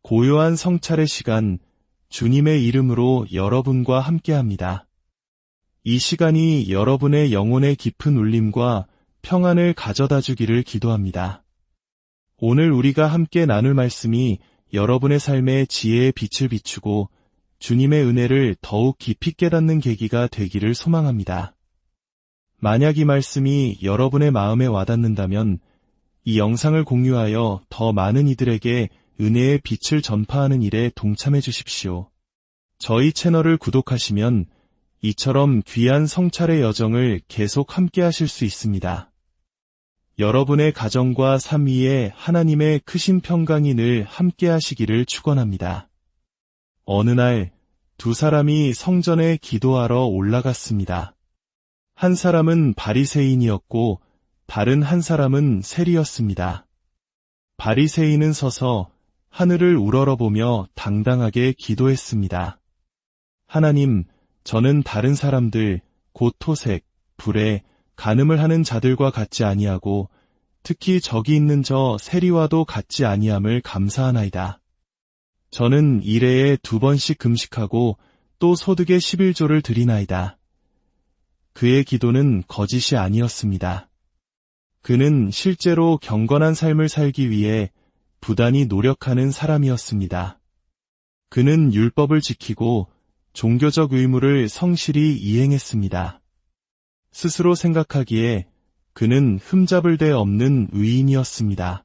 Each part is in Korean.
고요한 성찰의 시간, 주님의 이름으로 여러분과 함께합니다. 이 시간이 여러분의 영혼의 깊은 울림과 평안을 가져다 주기를 기도합니다. 오늘 우리가 함께 나눌 말씀이 여러분의 삶에 지혜의 빛을 비추고 주님의 은혜를 더욱 깊이 깨닫는 계기가 되기를 소망합니다. 만약 이 말씀이 여러분의 마음에 와닿는다면 이 영상을 공유하여 더 많은 이들에게 은혜의 빛을 전파하는 일에 동참해 주십시오. 저희 채널을 구독하시면 이처럼 귀한 성찰의 여정을 계속 함께 하실 수 있습니다. 여러분의 가정과 삶 위에 하나님의 크신 평강이 늘 함께 하시기를 축원합니다. 어느 날 두 사람이 성전에 기도하러 올라갔습니다. 한 사람은 바리새인이었고 다른 한 사람은 세리였습니다. 바리새인은 서서 하늘을 우러러보며 당당하게 기도했습니다. 하나님, 저는 다른 사람들, 곧 토색, 불에, 간음을 하는 자들과 같지 아니하고 특히 저기 있는 저 세리와도 같지 아니함을 감사하나이다. 저는 일해에 2번씩 금식하고 또 소득의 11조를 드리나이다. 그의 기도는 거짓이 아니었습니다. 그는 실제로 경건한 삶을 살기 위해 부단히 노력하는 사람이었습니다. 그는 율법을 지키고 종교적 의무를 성실히 이행했습니다. 스스로 생각하기에 그는 흠잡을 데 없는 의인이었습니다.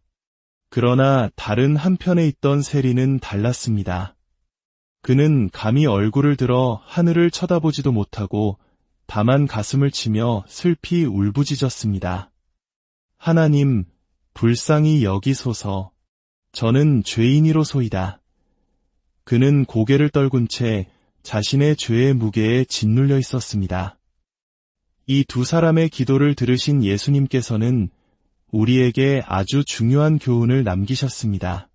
그러나 다른 한편에 있던 세리는 달랐습니다. 그는 감히 얼굴을 들어 하늘을 쳐다보지도 못하고 다만 가슴을 치며 슬피 울부짖었습니다. 하나님, 불쌍히 여기소서. 저는 죄인이로소이다. 그는 고개를 떨군 채 자신의 죄의 무게에 짓눌려 있었습니다. 이 두 사람의 기도를 들으신 예수님께서는 우리에게 아주 중요한 교훈을 남기셨습니다.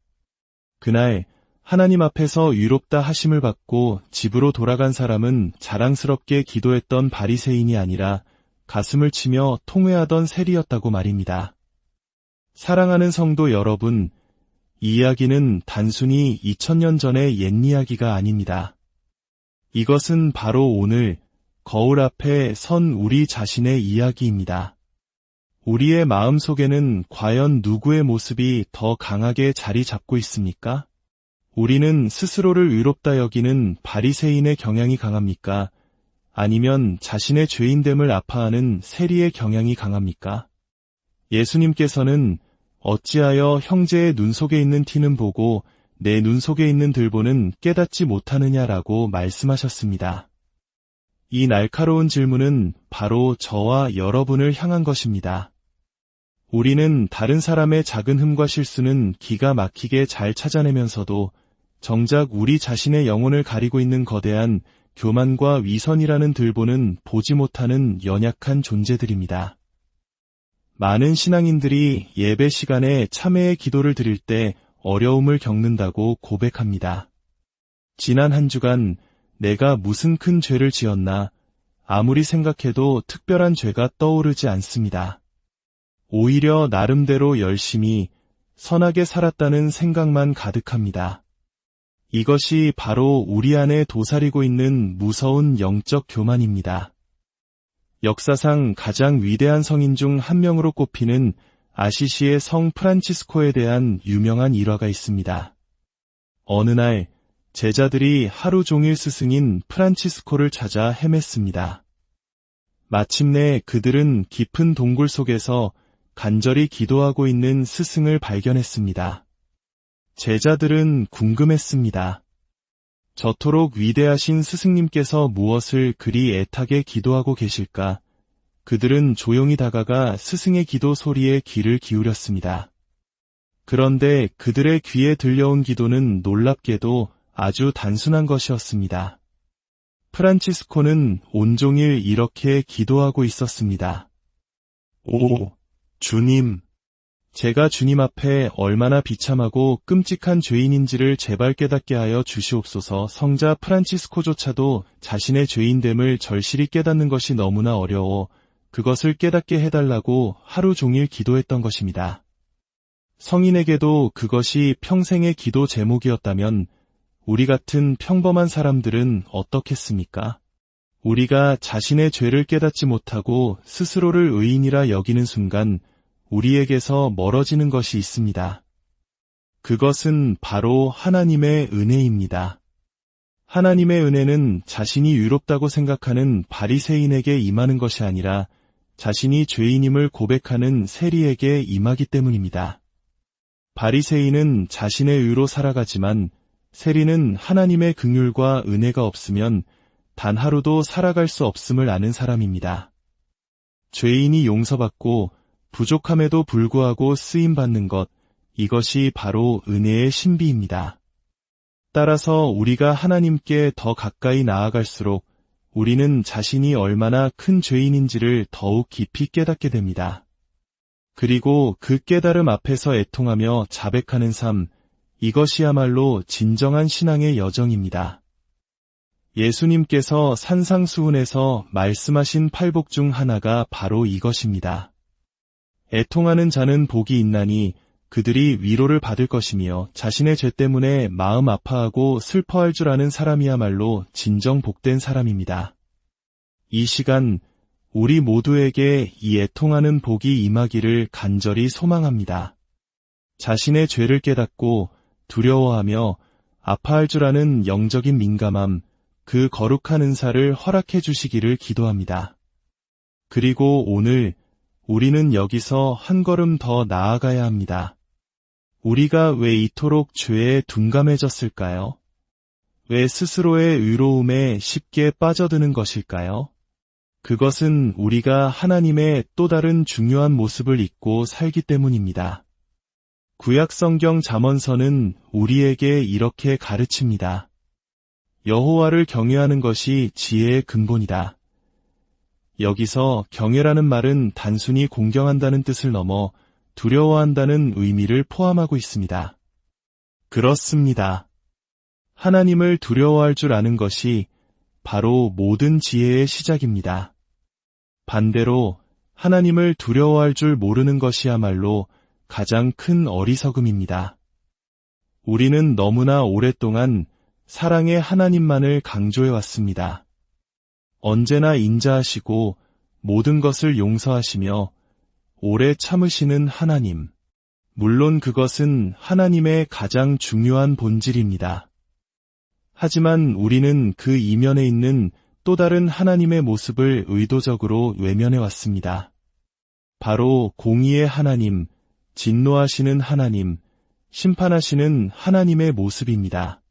그날 하나님 앞에서 의롭다 하심을 받고 집으로 돌아간 사람은 자랑스럽게 기도했던 바리새인이 아니라 가슴을 치며 통회하던 세리였다고 말입니다. 사랑하는 성도 여러분, 이 이야기는 단순히 2000년 전의 옛 이야기가 아닙니다. 이것은 바로 오늘 거울 앞에 선 우리 자신의 이야기입니다. 우리의 마음 속에는 과연 누구의 모습이 더 강하게 자리 잡고 있습니까? 우리는 스스로를 의롭다 여기는 바리새인의 경향이 강합니까? 아니면 자신의 죄인됨을 아파하는 세리의 경향이 강합니까? 예수님께서는 어찌하여 형제의 눈 속에 있는 티는 보고 내 눈 속에 있는 들보는 깨닫지 못하느냐라고 말씀하셨습니다. 이 날카로운 질문은 바로 저와 여러분을 향한 것입니다. 우리는 다른 사람의 작은 흠과 실수는 기가 막히게 잘 찾아내면서도 정작 우리 자신의 영혼을 가리고 있는 거대한 교만과 위선이라는 들보는 보지 못하는 연약한 존재들입니다. 많은 신앙인들이 예배 시간에 참회의 기도를 드릴 때 어려움을 겪는다고 고백합니다. 지난 한 주간 내가 무슨 큰 죄를 지었나, 아무리 생각해도 특별한 죄가 떠오르지 않습니다. 오히려 나름대로 열심히 선하게 살았다는 생각만 가득합니다. 이것이 바로 우리 안에 도사리고 있는 무서운 영적 교만입니다. 역사상 가장 위대한 성인 중 한 명으로 꼽히는 아시시의 성 프란치스코에 대한 유명한 일화가 있습니다. 어느 날 제자들이 하루 종일 스승인 프란치스코를 찾아 헤맸습니다. 마침내 그들은 깊은 동굴 속에서 간절히 기도하고 있는 스승을 발견했습니다. 제자들은 궁금했습니다. 저토록 위대하신 스승님께서 무엇을 그리 애타게 기도하고 계실까? 그들은 조용히 다가가 스승의 기도 소리에 귀를 기울였습니다. 그런데 그들의 귀에 들려온 기도는 놀랍게도 아주 단순한 것이었습니다. 프란치스코는 온종일 이렇게 기도하고 있었습니다. 오, 주님, 제가 주님 앞에 얼마나 비참하고 끔찍한 죄인인지를 제발 깨닫게 하여 주시옵소서. 성자 프란치스코조차도 자신의 죄인됨을 절실히 깨닫는 것이 너무나 어려워 그것을 깨닫게 해달라고 하루 종일 기도했던 것입니다. 성인에게도 그것이 평생의 기도 제목이었다면 우리 같은 평범한 사람들은 어떻겠습니까? 우리가 자신의 죄를 깨닫지 못하고 스스로를 의인이라 여기는 순간 우리에게서 멀어지는 것이 있습니다. 그것은 바로 하나님의 은혜입니다. 하나님의 은혜는 자신이 의롭다고 생각하는 바리새인에게 임하는 것이 아니라 자신이 죄인임을 고백하는 세리에게 임하기 때문입니다. 바리새인은 자신의 의로 살아가지만 세리는 하나님의 긍휼과 은혜가 없으면 단 하루도 살아갈 수 없음을 아는 사람입니다. 죄인이 용서받고 부족함에도 불구하고 쓰임받는 것, 이것이 바로 은혜의 신비입니다. 따라서 우리가 하나님께 더 가까이 나아갈수록 우리는 자신이 얼마나 큰 죄인인지를 더욱 깊이 깨닫게 됩니다. 그리고 그 깨달음 앞에서 애통하며 자백하는 삶, 이것이야말로 진정한 신앙의 여정입니다. 예수님께서 산상수훈에서 말씀하신 팔복 중 하나가 바로 이것입니다. 애통하는 자는 복이 있나니 그들이 위로를 받을 것이며 자신의 죄 때문에 마음 아파하고 슬퍼할 줄 아는 사람이야말로 진정 복된 사람입니다. 이 시간 우리 모두에게 이 애통하는 복이 임하기를 간절히 소망합니다. 자신의 죄를 깨닫고 두려워하며 아파할 줄 아는 영적인 민감함, 그 거룩한 은사를 허락해 주시기를 기도합니다. 그리고 오늘 우리는 여기서 한 걸음 더 나아가야 합니다. 우리가 왜 이토록 죄에 둔감해졌을까요? 왜 스스로의 의로움에 쉽게 빠져드는 것일까요? 그것은 우리가 하나님의 또 다른 중요한 모습을 잊고 살기 때문입니다. 구약성경 잠언서는 우리에게 이렇게 가르칩니다. 여호와를 경외하는 것이 지혜의 근본이다. 여기서 경외라는 말은 단순히 공경한다는 뜻을 넘어 두려워한다는 의미를 포함하고 있습니다. 그렇습니다. 하나님을 두려워할 줄 아는 것이 바로 모든 지혜의 시작입니다. 반대로 하나님을 두려워할 줄 모르는 것이야말로 가장 큰 어리석음입니다. 우리는 너무나 오랫동안 사랑의 하나님만을 강조해왔습니다. 언제나 인자하시고 모든 것을 용서하시며 오래 참으시는 하나님. 물론 그것은 하나님의 가장 중요한 본질입니다. 하지만 우리는 그 이면에 있는 또 다른 하나님의 모습을 의도적으로 외면해왔습니다. 바로 공의의 하나님, 진노하시는 하나님, 심판하시는 하나님의 모습입니다.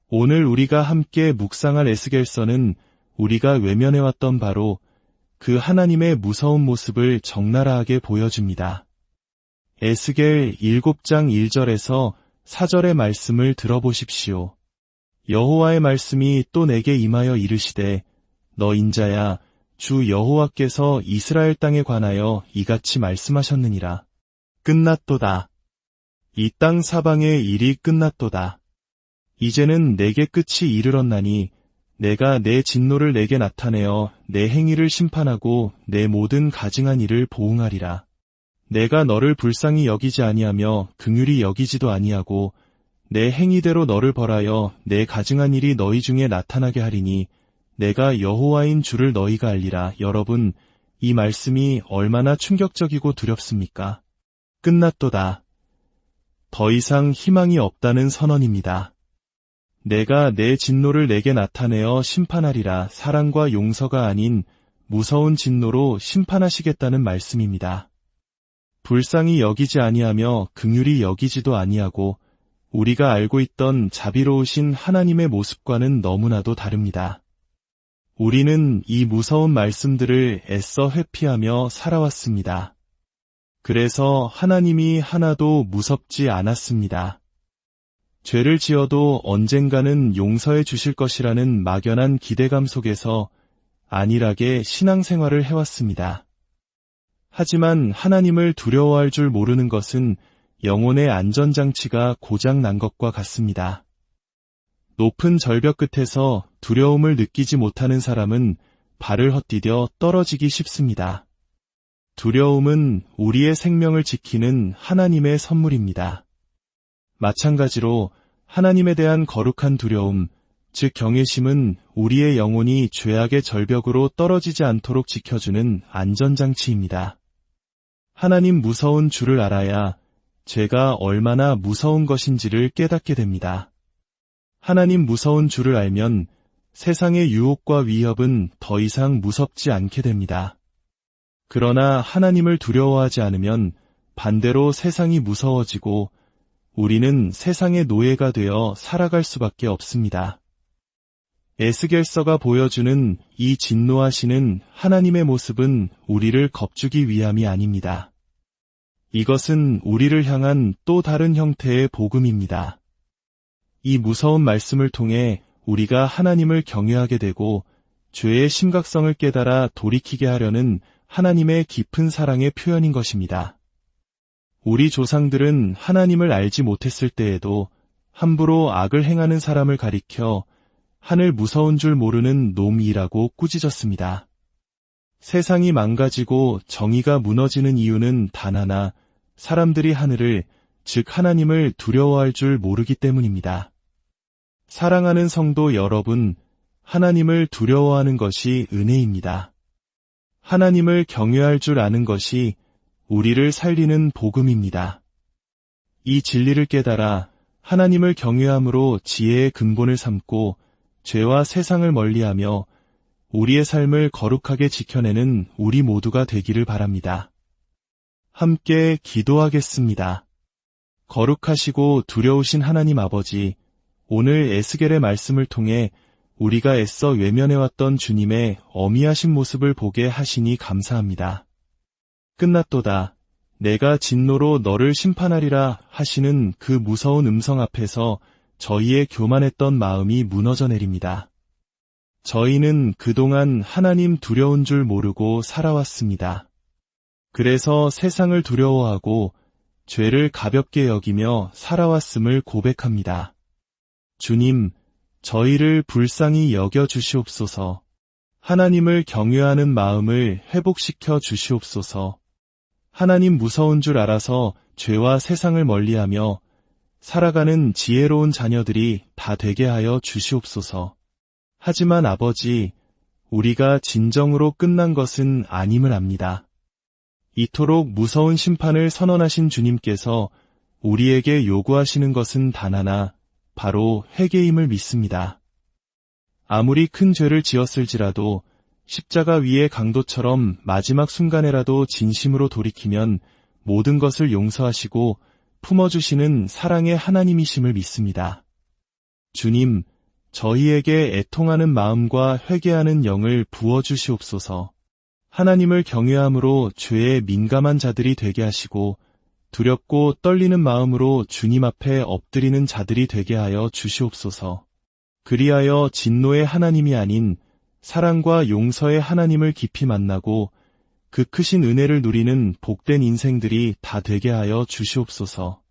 오늘 우리가 함께 묵상할 에스겔서는 우리가 외면해왔던 바로 그 하나님의 무서운 모습을 적나라하게 보여줍니다. 에스겔 7장 1절에서 4절의 말씀을 들어보십시오. 여호와의 말씀이 또 내게 임하여 이르시되 너 인자야 주 여호와께서 이스라엘 땅에 관하여 이같이 말씀하셨느니라. 끝났도다. 이 땅 사방의 일이 끝났도다. 이제는 내게 끝이 이르렀나니 내가 내 진노를 내게 나타내어 내 행위를 심판하고 내 모든 가증한 일을 보응하리라. 내가 너를 불쌍히 여기지 아니하며 긍휼히 여기지도 아니하고 내 행위대로 너를 벌하여 내 가증한 일이 너희 중에 나타나게 하리니 내가 여호와인 주를 너희가 알리라. 여러분, 이 말씀이 얼마나 충격적이고 두렵습니까? 끝났도다. 더 이상 희망이 없다는 선언입니다. 내가 내 진노를 내게 나타내어 심판하리라. 사랑과 용서가 아닌 무서운 진노로 심판하시겠다는 말씀입니다. 불쌍히 여기지 아니하며 긍휼히 여기지도 아니하고 우리가 알고 있던 자비로우신 하나님의 모습과는 너무나도 다릅니다. 우리는 이 무서운 말씀들을 애써 회피하며 살아왔습니다. 그래서 하나님이 하나도 무섭지 않았습니다. 죄를 지어도 언젠가는 용서해 주실 것이라는 막연한 기대감 속에서 안일하게 신앙생활을 해왔습니다. 하지만 하나님을 두려워할 줄 모르는 것은 영혼의 안전장치가 고장 난 것과 같습니다. 높은 절벽 끝에서 두려움을 느끼지 못하는 사람은 발을 헛디뎌 떨어지기 쉽습니다. 두려움은 우리의 생명을 지키는 하나님의 선물입니다. 마찬가지로 하나님에 대한 거룩한 두려움, 즉 경외심은 우리의 영혼이 죄악의 절벽으로 떨어지지 않도록 지켜주는 안전장치입니다. 하나님 무서운 줄을 알아야 죄가 얼마나 무서운 것인지를 깨닫게 됩니다. 하나님 무서운 줄을 알면 세상의 유혹과 위협은 더 이상 무섭지 않게 됩니다. 그러나 하나님을 두려워하지 않으면 반대로 세상이 무서워지고 우리는 세상의 노예가 되어 살아갈 수밖에 없습니다. 에스겔서가 보여주는 이 진노하시는 하나님의 모습은 우리를 겁주기 위함이 아닙니다. 이것은 우리를 향한 또 다른 형태의 복음입니다. 이 무서운 말씀을 통해 우리가 하나님을 경외하게 되고 죄의 심각성을 깨달아 돌이키게 하려는 하나님의 깊은 사랑의 표현인 것입니다. 우리 조상들은 하나님을 알지 못했을 때에도 함부로 악을 행하는 사람을 가리켜 하늘 무서운 줄 모르는 놈이라고 꾸짖었습니다. 세상이 망가지고 정의가 무너지는 이유는 단 하나, 사람들이 하늘을, 즉 하나님을 두려워할 줄 모르기 때문입니다. 사랑하는 성도 여러분, 하나님을 두려워하는 것이 은혜입니다. 하나님을 경외할 줄 아는 것이 우리를 살리는 복음입니다. 이 진리를 깨달아 하나님을 경외함으로 지혜의 근본을 삼고 죄와 세상을 멀리하며 우리의 삶을 거룩하게 지켜내는 우리 모두가 되기를 바랍니다. 함께 기도하겠습니다. 거룩하시고 두려우신 하나님 아버지, 오늘 에스겔의 말씀을 통해 우리가 애써 외면해왔던 주님의 어미하신 모습을 보게 하시니 감사합니다. 끝났도다. 내가 진노로 너를 심판하리라 하시는 그 무서운 음성 앞에서 저희의 교만했던 마음이 무너져 내립니다. 저희는 그동안 하나님 두려운 줄 모르고 살아왔습니다. 그래서 세상을 두려워하고 죄를 가볍게 여기며 살아왔음을 고백합니다. 주님, 저희를 불쌍히 여겨 주시옵소서. 하나님을 경외하는 마음을 회복시켜 주시옵소서. 하나님 무서운 줄 알아서 죄와 세상을 멀리하며 살아가는 지혜로운 자녀들이 다 되게 하여 주시옵소서. 하지만 아버지, 우리가 진정으로 끝난 것은 아님을 압니다. 이토록 무서운 심판을 선언하신 주님께서 우리에게 요구하시는 것은 단 하나, 바로 회개임을 믿습니다. 아무리 큰 죄를 지었을지라도 십자가 위의 강도처럼 마지막 순간에라도 진심으로 돌이키면 모든 것을 용서하시고 품어주시는 사랑의 하나님이심을 믿습니다. 주님, 저희에게 애통하는 마음과 회개하는 영을 부어주시옵소서. 하나님을 경외함으로 죄에 민감한 자들이 되게 하시고 두렵고 떨리는 마음으로 주님 앞에 엎드리는 자들이 되게 하여 주시옵소서. 그리하여 진노의 하나님이 아닌 사랑과 용서의 하나님을 깊이 만나고 그 크신 은혜를 누리는 복된 인생들이 다 되게 하여 주시옵소서.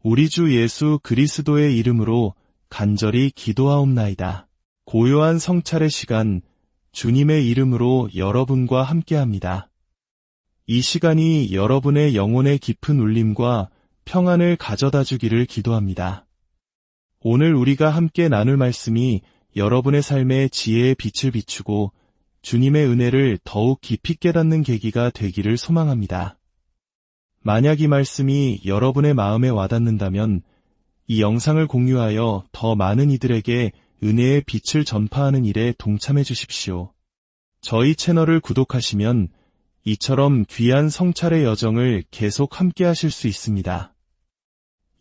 우리 주 예수 그리스도의 이름으로 간절히 기도하옵나이다. 고요한 성찰의 시간, 주님의 이름으로 여러분과 함께합니다. 이 시간이 여러분의 영혼의 깊은 울림과 평안을 가져다 주기를 기도합니다. 오늘 우리가 함께 나눌 말씀이 여러분의 삶에 지혜의 빛을 비추고 주님의 은혜를 더욱 깊이 깨닫는 계기가 되기를 소망합니다. 만약 이 말씀이 여러분의 마음에 와닿는다면 이 영상을 공유하여 더 많은 이들에게 은혜의 빛을 전파하는 일에 동참해 주십시오. 저희 채널을 구독하시면 이처럼 귀한 성찰의 여정을 계속 함께 하실 수 있습니다.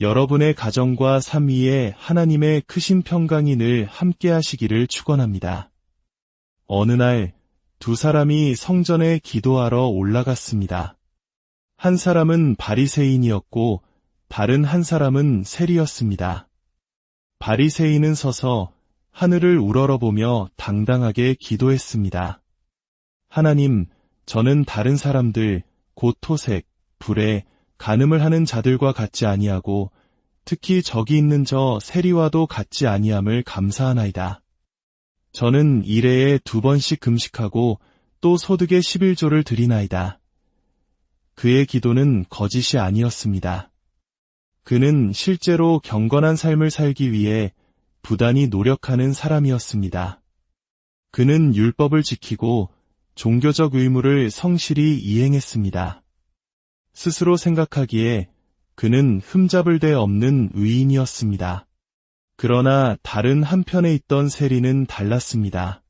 여러분의 가정과 삶 위에 하나님의 크신 평강이 늘 함께 하시기를 축원합니다. 어느 날 두 사람이 성전에 기도하러 올라갔습니다. 한 사람은 바리새인이었고 다른 한 사람은 세리였습니다. 바리새인은 서서 하늘을 우러러보며 당당하게 기도했습니다. 하나님, 저는 다른 사람들, 곧 토색, 불에, 간음을 하는 자들과 같지 아니하고 특히 저기 있는 저 세리와도 같지 아니함을 감사하나이다. 저는 일해에 2번씩 금식하고 또 소득의 11조를 드리나이다. 그의 기도는 거짓이 아니었습니다. 그는 실제로 경건한 삶을 살기 위해 부단히 노력하는 사람이었습니다. 그는 율법을 지키고 종교적 의무를 성실히 이행했습니다. 스스로 생각하기에 그는 흠잡을 데 없는 의인이었습니다. 그러나 다른 한편에 있던 세리는 달랐습니다.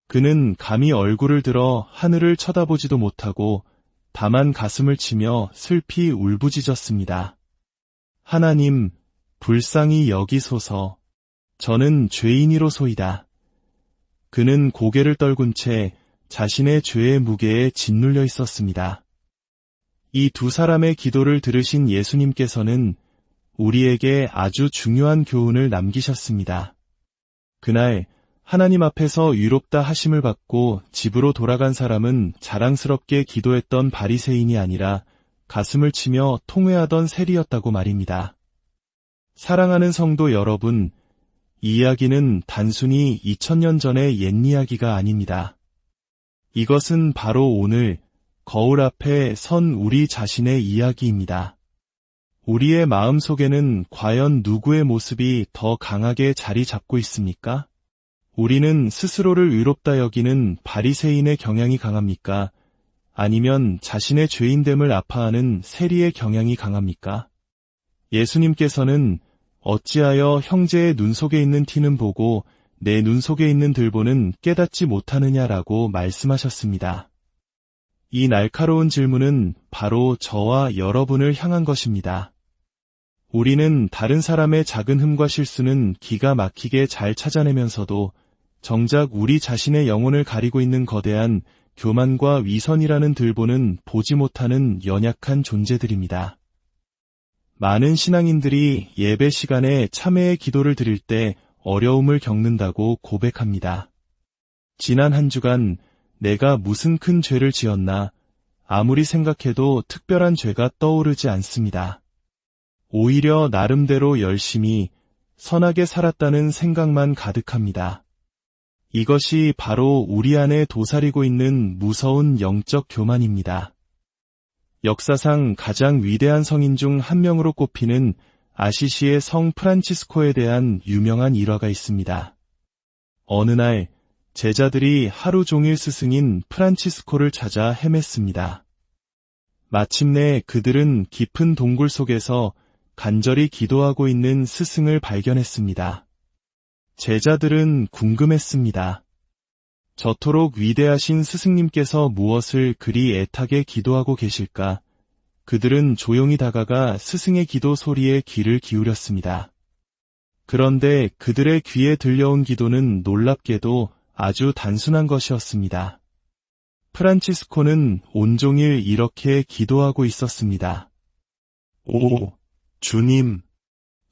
그는 감히 얼굴을 들어 하늘을 쳐다보지도 못하고 다만 가슴을 치며 슬피 울부짖었습니다. 하나님, 불쌍히 여기소서. 저는 죄인이로소이다. 그는 고개를 떨군 채 자신의 죄의 무게에 짓눌려 있었습니다. 이 두 사람의 기도를 들으신 예수님께서는 우리에게 아주 중요한 교훈을 남기셨습니다. 그날 하나님 앞에서 위롭다 하심을 받고 집으로 돌아간 사람은 자랑스럽게 기도했던 바리새인이 아니라 가슴을 치며 통회하던 세리였다고 말입니다. 사랑하는 성도 여러분, 이 이야기는 단순히 2000년 전의 옛 이야기가 아닙니다. 이것은 바로 오늘 거울 앞에 선 우리 자신의 이야기입니다. 우리의 마음 속에는 과연 누구의 모습이 더 강하게 자리 잡고 있습니까? 우리는 스스로를 의롭다 여기는 바리새인의 경향이 강합니까? 아니면 자신의 죄인됨을 아파하는 세리의 경향이 강합니까? 예수님께서는 어찌하여 형제의 눈 속에 있는 티는 보고 내 눈 속에 있는 들보는 깨닫지 못하느냐라고 말씀하셨습니다. 이 날카로운 질문은 바로 저와 여러분을 향한 것입니다. 우리는 다른 사람의 작은 흠과 실수는 기가 막히게 잘 찾아내면서도 정작 우리 자신의 영혼을 가리고 있는 거대한 교만과 위선이라는 들보는 보지 못하는 연약한 존재들입니다. 많은 신앙인들이 예배 시간에 참회의 기도를 드릴 때 어려움을 겪는다고 고백합니다. 지난 한 주간 내가 무슨 큰 죄를 지었나, 아무리 생각해도 특별한 죄가 떠오르지 않습니다. 오히려 나름대로 열심히 선하게 살았다는 생각만 가득합니다. 이것이 바로 우리 안에 도사리고 있는 무서운 영적 교만입니다. 역사상 가장 위대한 성인 중 한 명으로 꼽히는 아시시의 성 프란치스코에 대한 유명한 일화가 있습니다. 어느 날 제자들이 하루 종일 스승인 프란치스코를 찾아 헤맸습니다. 마침내 그들은 깊은 동굴 속에서 간절히 기도하고 있는 스승을 발견했습니다. 제자들은 궁금했습니다. 저토록 위대하신 스승님께서 무엇을 그리 애타게 기도하고 계실까? 그들은 조용히 다가가 스승의 기도 소리에 귀를 기울였습니다. 그런데 그들의 귀에 들려온 기도는 놀랍게도 아주 단순한 것이었습니다. 프란치스코는 온종일 이렇게 기도하고 있었습니다. 오, 주님!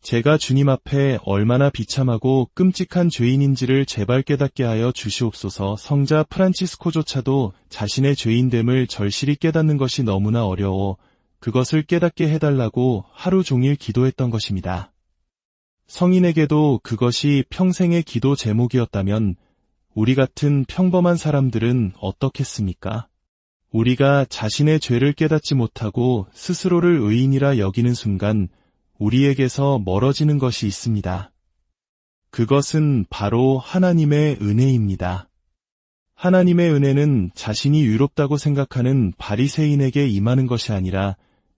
제가 주님 앞에 얼마나 비참하고 끔찍한 죄인인지를 제발 깨닫게 하여 주시옵소서. 성자 프란치스코조차도 자신의 죄인됨을 절실히 깨닫는 것이 너무나 어려워 그것을 깨닫게 해달라고 하루 종일 기도했던 것입니다. 성인에게도 그것이 평생의 기도 제목이었다면 우리 같은 평범한 사람들은 어떻겠습니까? 우리가 자신의 죄를 깨닫지 못하고 스스로를 의인이라 여기는 순간 우리에게서 멀어지는 것이 있습니다. 그것은 바로 하나님의 은혜입니다. 하나님의 은혜는 자신이 유롭다고 생각하는 바리새인에게 임하는 것이 아니라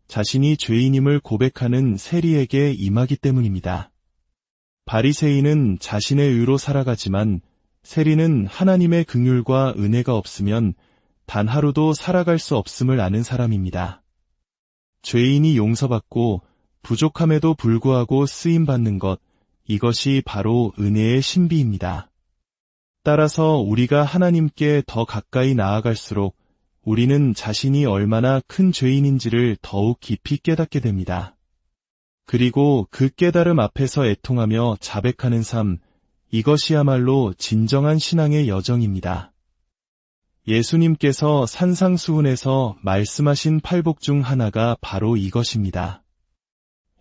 자신이 죄인임을 고백하는 세리에게 임하기 때문입니다. 바리새인은 자신의 의로 살아가지만 세리는 하나님의 긍휼과 은혜가 없으면 단 하루도 살아갈 수 없음을 아는 사람입니다. 죄인이 용서받고 부족함에도 불구하고 쓰임받는 것, 이것이 바로 은혜의 신비입니다. 따라서 우리가 하나님께 더 가까이 나아갈수록 우리는 자신이 얼마나 큰 죄인인지를 더욱 깊이 깨닫게 됩니다. 그리고 그 깨달음 앞에서 애통하며 자백하는 삶, 이것이야말로 진정한 신앙의 여정입니다. 예수님께서 산상수훈에서 말씀하신 팔복 중 하나가 바로 이것입니다.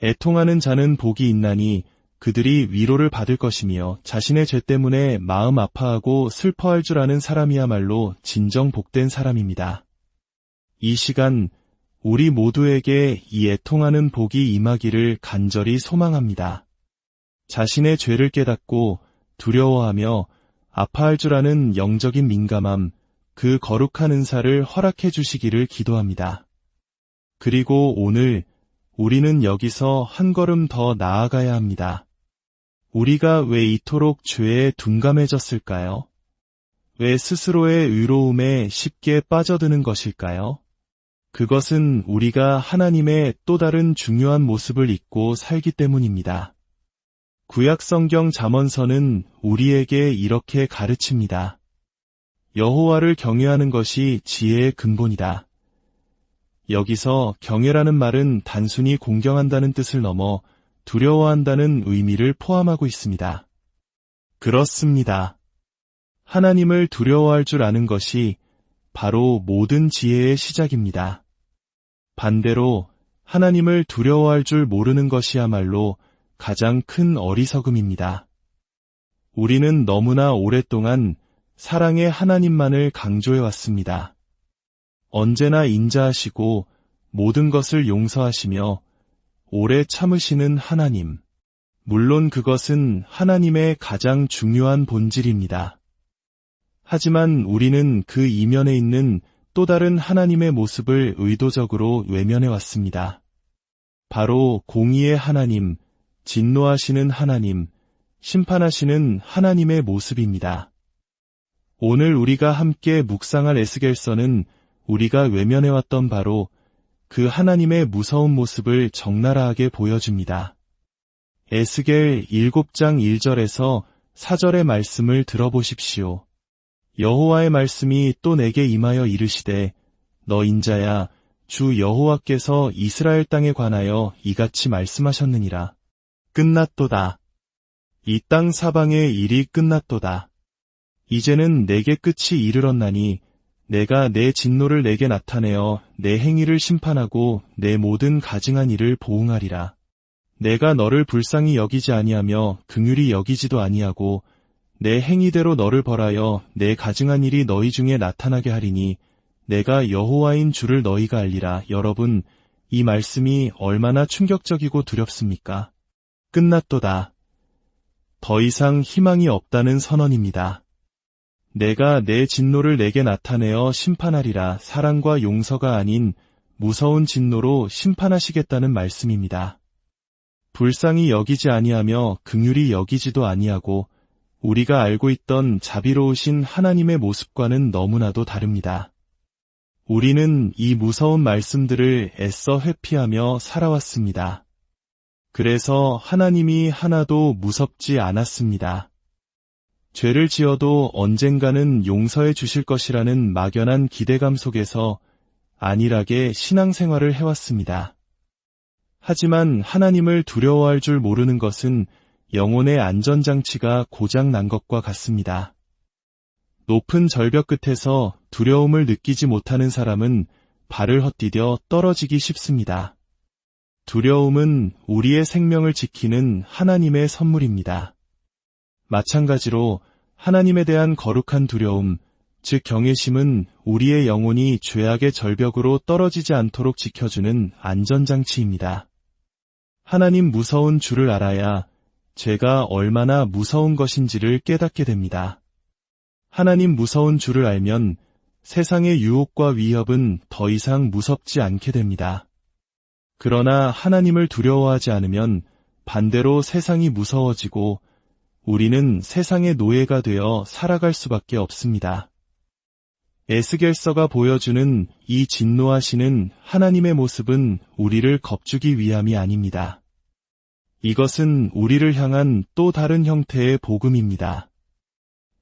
애통하는 자는 복이 있나니 그들이 위로를 받을 것이며 자신의 죄 때문에 마음 아파하고 슬퍼할 줄 아는 사람이야말로 진정 복된 사람입니다. 이 시간 우리 모두에게 이 애통하는 복이 임하기를 간절히 소망합니다. 자신의 죄를 깨닫고 두려워하며 아파할 줄 아는 영적인 민감함, 그 거룩한 은사를 허락해 주시기를 기도합니다. 그리고 오늘 우리는 여기서 한 걸음 더 나아가야 합니다. 우리가 왜 이토록 죄에 둔감해졌을까요? 왜 스스로의 의로움에 쉽게 빠져드는 것일까요? 그것은 우리가 하나님의 또 다른 중요한 모습을 잊고 살기 때문입니다. 구약성경 잠언서는 우리에게 이렇게 가르칩니다. 여호와를 경외하는 것이 지혜의 근본이다. 여기서 경외라는 말은 단순히 공경한다는 뜻을 넘어 두려워한다는 의미를 포함하고 있습니다. 그렇습니다. 하나님을 두려워할 줄 아는 것이 바로 모든 지혜의 시작입니다. 반대로 하나님을 두려워할 줄 모르는 것이야말로 가장 큰 어리석음입니다. 우리는 너무나 오랫동안 사랑의 하나님만을 강조해왔습니다. 언제나 인자하시고 모든 것을 용서하시며 오래 참으시는 하나님. 물론 그것은 하나님의 가장 중요한 본질입니다. 하지만 우리는 그 이면에 있는 또 다른 하나님의 모습을 의도적으로 외면해왔습니다. 바로 공의의 하나님, 진노하시는 하나님, 심판하시는 하나님의 모습입니다. 오늘 우리가 함께 묵상할 에스겔서는 우리가 외면해왔던 바로 그 하나님의 무서운 모습을 적나라하게 보여줍니다. 에스겔 7장 1절에서 4절의 말씀을 들어보십시오. 여호와의 말씀이 또 내게 임하여 이르시되 너 인자야 주 여호와께서 이스라엘 땅에 관하여 이같이 말씀하셨느니라. 끝났도다. 이 땅 사방의 일이 끝났도다. 이제는 내게 끝이 이르렀나니 내가 내 진노를 내게 나타내어 내 행위를 심판하고 내 모든 가증한 일을 보응하리라. 내가 너를 불쌍히 여기지 아니하며 긍휼히 여기지도 아니하고 내 행위대로 너를 벌하여 내 가증한 일이 너희 중에 나타나게 하리니 내가 여호와인 줄을 너희가 알리라. 여러분, 이 말씀이 얼마나 충격적이고 두렵습니까? 끝났도다. 더 이상 희망이 없다는 선언입니다. 내가 내 진노를 내게 나타내어 심판하리라. 사랑과 용서가 아닌 무서운 진노로 심판하시겠다는 말씀입니다. 불쌍히 여기지 아니하며 긍휼히 여기지도 아니하고 우리가 알고 있던 자비로우신 하나님의 모습과는 너무나도 다릅니다. 우리는 이 무서운 말씀들을 애써 회피하며 살아왔습니다. 그래서 하나님이 하나도 무섭지 않았습니다. 죄를 지어도 언젠가는 용서해 주실 것이라는 막연한 기대감 속에서 안일하게 신앙생활을 해왔습니다. 하지만 하나님을 두려워할 줄 모르는 것은 영혼의 안전장치가 고장 난 것과 같습니다. 높은 절벽 끝에서 두려움을 느끼지 못하는 사람은 발을 헛디뎌 떨어지기 쉽습니다. 두려움은 우리의 생명을 지키는 하나님의 선물입니다. 마찬가지로 하나님에 대한 거룩한 두려움, 즉 경외심은 우리의 영혼이 죄악의 절벽으로 떨어지지 않도록 지켜주는 안전장치입니다. 하나님 무서운 줄을 알아야 죄가 얼마나 무서운 것인지를 깨닫게 됩니다. 하나님 무서운 줄을 알면 세상의 유혹과 위협은 더 이상 무섭지 않게 됩니다. 그러나 하나님을 두려워하지 않으면 반대로 세상이 무서워지고 우리는 세상의 노예가 되어 살아갈 수밖에 없습니다. 에스겔서가 보여주는 이 진노하시는 하나님의 모습은 우리를 겁주기 위함이 아닙니다. 이것은 우리를 향한 또 다른 형태의 복음입니다.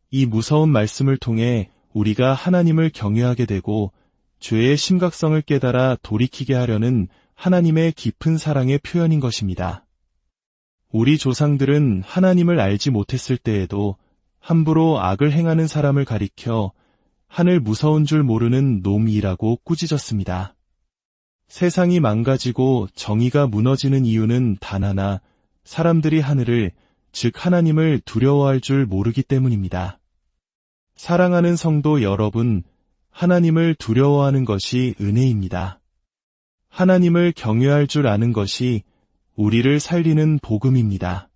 이 무서운 말씀을 통해 우리가 하나님을 경외하게 되고 죄의 심각성을 깨달아 돌이키게 하려는 하나님의 깊은 사랑의 표현인 것입니다. 우리 조상들은 하나님을 알지 못했을 때에도 함부로 악을 행하는 사람을 가리켜 하늘 무서운 줄 모르는 놈이라고 꾸짖었습니다. 세상이 망가지고 정의가 무너지는 이유는 단 하나, 사람들이 하늘을, 즉 하나님을 두려워할 줄 모르기 때문입니다. 사랑하는 성도 여러분, 하나님을 두려워하는 것이 은혜입니다. 하나님을 경외할 줄 아는 것이 우리를 살리는 복음입니다.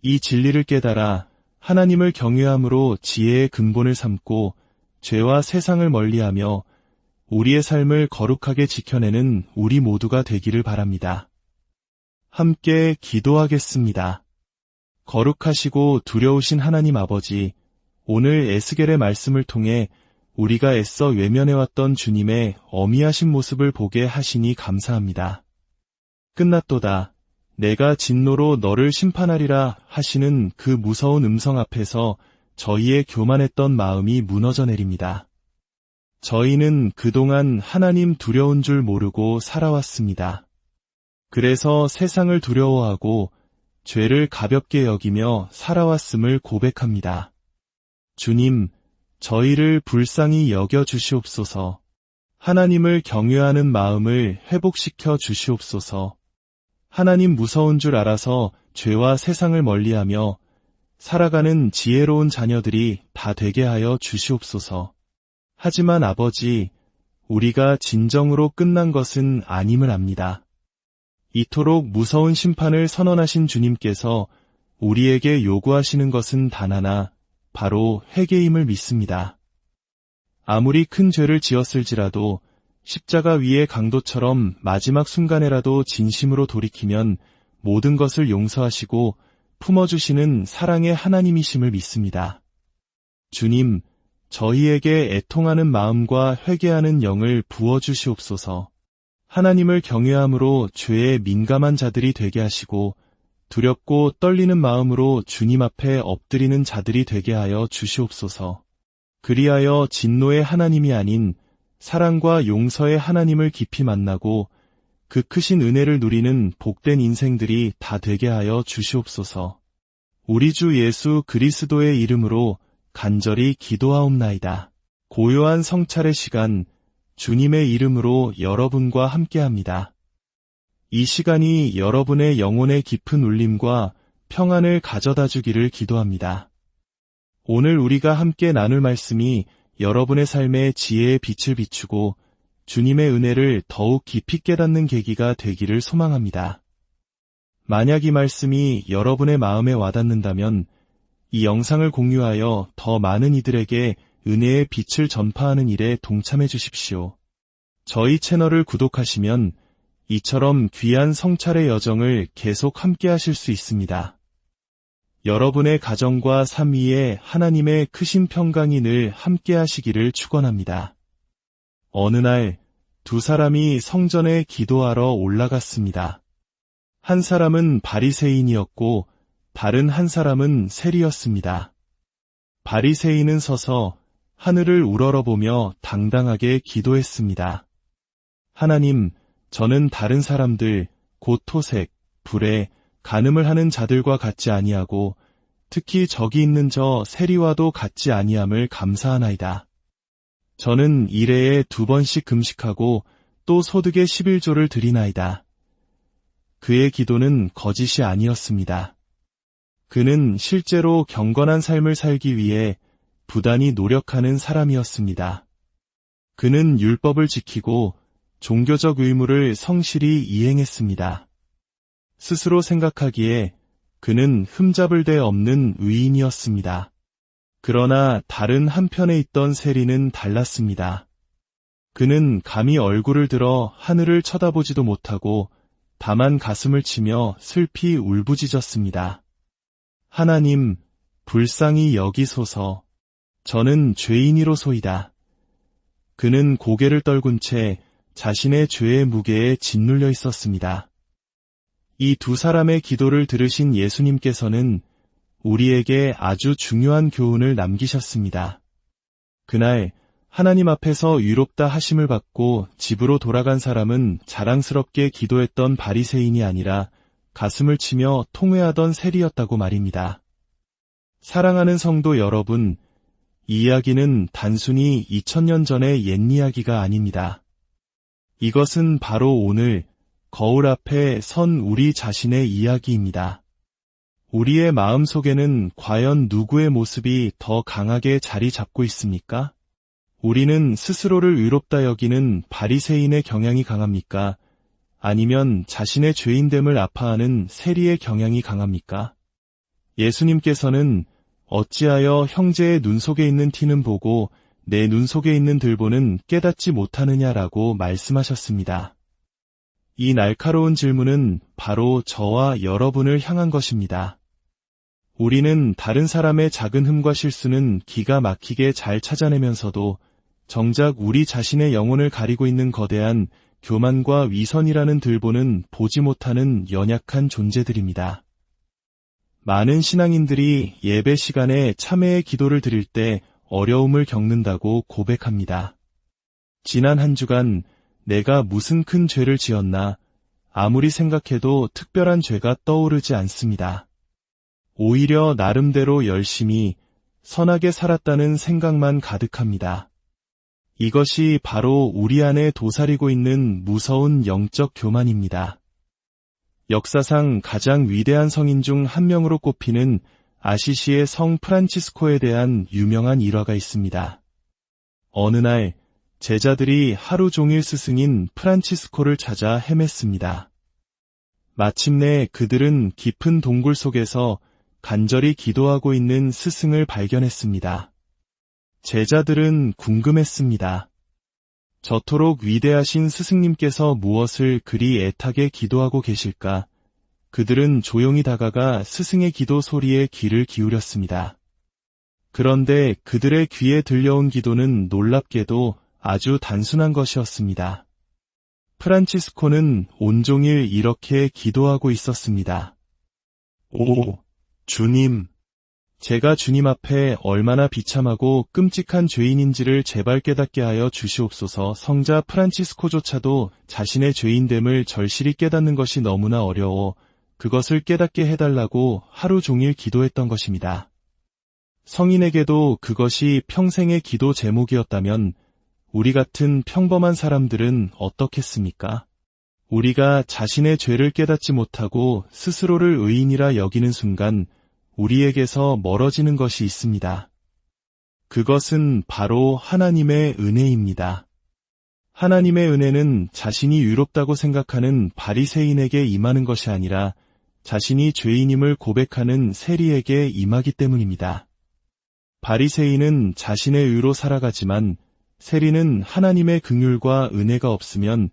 이 진리를 깨달아 하나님을 경외함으로 지혜의 근본을 삼고 죄와 세상을 멀리하며 우리의 삶을 거룩하게 지켜내는 우리 모두가 되기를 바랍니다. 함께 기도하겠습니다. 거룩하시고 두려우신 하나님 아버지, 오늘 에스겔의 말씀을 통해 우리가 애써 외면해왔던 주님의 어미하신 모습을 보게 하시니 감사합니다. 끝났도다. 내가 진노로 너를 심판하리라 하시는 그 무서운 음성 앞에서 저희의 교만했던 마음이 무너져 내립니다. 저희는 그동안 하나님 두려운 줄 모르고 살아왔습니다. 그래서 세상을 두려워하고 죄를 가볍게 여기며 살아왔음을 고백합니다. 주님, 저희를 불쌍히 여겨 주시옵소서. 하나님을 경외하는 마음을 회복시켜 주시옵소서. 하나님 무서운 줄 알아서 죄와 세상을 멀리하며 살아가는 지혜로운 자녀들이 다 되게 하여 주시옵소서. 하지만 아버지, 우리가 진정으로 끝난 것은 아님을 압니다. 이토록 무서운 심판을 선언하신 주님께서 우리에게 요구하시는 것은 단 하나, 바로 회개임을 믿습니다. 아무리 큰 죄를 지었을지라도 십자가 위의 강도처럼 마지막 순간에라도 진심으로 돌이키면 모든 것을 용서하시고 품어주시는 사랑의 하나님이심을 믿습니다. 주님, 저희에게 애통하는 마음과 회개하는 영을 부어주시옵소서. 하나님을 경외함으로 죄에 민감한 자들이 되게 하시고 두렵고 떨리는 마음으로 주님 앞에 엎드리는 자들이 되게 하여 주시옵소서. 그리하여 진노의 하나님이 아닌 사랑과 용서의 하나님을 깊이 만나고 그 크신 은혜를 누리는 복된 인생들이 다 되게 하여 주시옵소서. 우리 주 예수 그리스도의 이름으로 간절히 기도하옵나이다. 고요한 성찰의 시간, 주님의 이름으로 여러분과 함께합니다. 이 시간이 여러분의 영혼의 깊은 울림과 평안을 가져다 주기를 기도합니다. 오늘 우리가 함께 나눌 말씀이 여러분의 삶에 지혜의 빛을 비추고 주님의 은혜를 더욱 깊이 깨닫는 계기가 되기를 소망합니다. 만약 이 말씀이 여러분의 마음에 와닿는다면 이 영상을 공유하여 더 많은 이들에게 은혜의 빛을 전파하는 일에 동참해 주십시오. 저희 채널을 구독하시면 이처럼 귀한 성찰의 여정을 계속 함께 하실 수 있습니다. 여러분의 가정과 삶 위에 하나님의 크신 평강이 늘 함께 하시기를 축원합니다. 어느 날 두 사람이 성전에 기도하러 올라갔습니다. 한 사람은 바리새인이었고 다른 한 사람은 세리였습니다. 바리새인은 서서 하늘을 우러러보며 당당하게 기도했습니다. 하나님, 저는 다른 사람들, 곧 토색, 불에, 간음을 하는 자들과 같지 아니하고 특히 저기 있는 저 세리와도 같지 아니함을 감사하나이다. 저는 일해에 2번씩 금식하고 또 소득의 11조를 드리나이다. 그의 기도는 거짓이 아니었습니다. 그는 실제로 경건한 삶을 살기 위해 부단히 노력하는 사람이었습니다. 그는 율법을 지키고 종교적 의무를 성실히 이행했습니다. 스스로 생각하기에 그는 흠잡을 데 없는 의인이었습니다. 그러나 다른 한편에 있던 세리는 달랐습니다. 그는 감히 얼굴을 들어 하늘을 쳐다보지도 못하고 다만 가슴을 치며 슬피 울부짖었습니다. 하나님, 불쌍히 여기소서. 저는 죄인이로소이다. 그는 고개를 떨군 채 자신의 죄의 무게에 짓눌려 있었습니다. 이 두 사람의 기도를 들으신 예수님께서는 우리에게 아주 중요한 교훈을 남기셨습니다. 그날 하나님 앞에서 위롭다 하심을 받고 집으로 돌아간 사람은 자랑스럽게 기도했던 바리새인이 아니라 가슴을 치며 통회하던 세리였다고 말입니다. 사랑하는 성도 여러분, 이 이야기는 단순히 2000년 전의 옛 이야기가 아닙니다. 이것은 바로 오늘 거울 앞에 선 우리 자신의 이야기입니다. 우리의 마음속에는 과연 누구의 모습이 더 강하게 자리 잡고 있습니까? 우리는 스스로를 의롭다 여기는 바리새인의 경향이 강합니까? 아니면 자신의 죄인됨을 아파하는 세리의 경향이 강합니까? 예수님께서는 어찌하여 형제의 눈 속에 있는 티는 보고 내 눈 속에 있는 들보는 깨닫지 못하느냐라고 말씀하셨습니다. 이 날카로운 질문은 바로 저와 여러분을 향한 것입니다. 우리는 다른 사람의 작은 흠과 실수는 기가 막히게 잘 찾아내면서도 정작 우리 자신의 영혼을 가리고 있는 거대한 교만과 위선이라는 들보는 보지 못하는 연약한 존재들입니다. 많은 신앙인들이 예배 시간에 참회의 기도를 드릴 때 어려움을 겪는다고 고백합니다. 지난 한 주간 내가 무슨 큰 죄를 지었나, 아무리 생각해도 특별한 죄가 떠오르지 않습니다. 오히려 나름대로 열심히 선하게 살았다는 생각만 가득합니다. 이것이 바로 우리 안에 도사리고 있는 무서운 영적 교만입니다. 역사상 가장 위대한 성인 중 한 명으로 꼽히는 아시시의 성 프란치스코에 대한 유명한 일화가 있습니다. 어느 날 제자들이 하루 종일 스승인 프란치스코를 찾아 헤맸습니다. 마침내 그들은 깊은 동굴 속에서 간절히 기도하고 있는 스승을 발견했습니다. 제자들은 궁금했습니다. 저토록 위대하신 스승님께서 무엇을 그리 애타게 기도하고 계실까? 그들은 조용히 다가가 스승의 기도 소리에 귀를 기울였습니다. 그런데 그들의 귀에 들려온 기도는 놀랍게도 아주 단순한 것이었습니다. 프란치스코는 온종일 이렇게 기도하고 있었습니다. 오, 주님! 제가 주님 앞에 얼마나 비참하고 끔찍한 죄인인지를 제발 깨닫게 하여 주시옵소서. 성자 프란치스코조차도 자신의 죄인됨을 절실히 깨닫는 것이 너무나 어려워 그것을 깨닫게 해달라고 하루 종일 기도했던 것입니다. 성인에게도 그것이 평생의 기도 제목이었다면 우리 같은 평범한 사람들은 어떻겠습니까? 우리가 자신의 죄를 깨닫지 못하고 스스로를 의인이라 여기는 순간 우리에게서 멀어지는 것이 있습니다. 그것은 바로 하나님의 은혜입니다. 하나님의 은혜는 자신이 의롭다고 생각하는 바리새인에게 임하는 것이 아니라 자신이 죄인임을 고백하는 세리에게 임하기 때문입니다. 바리새인은 자신의 의로 살아가지만 세리는 하나님의 긍휼과 은혜가 없으면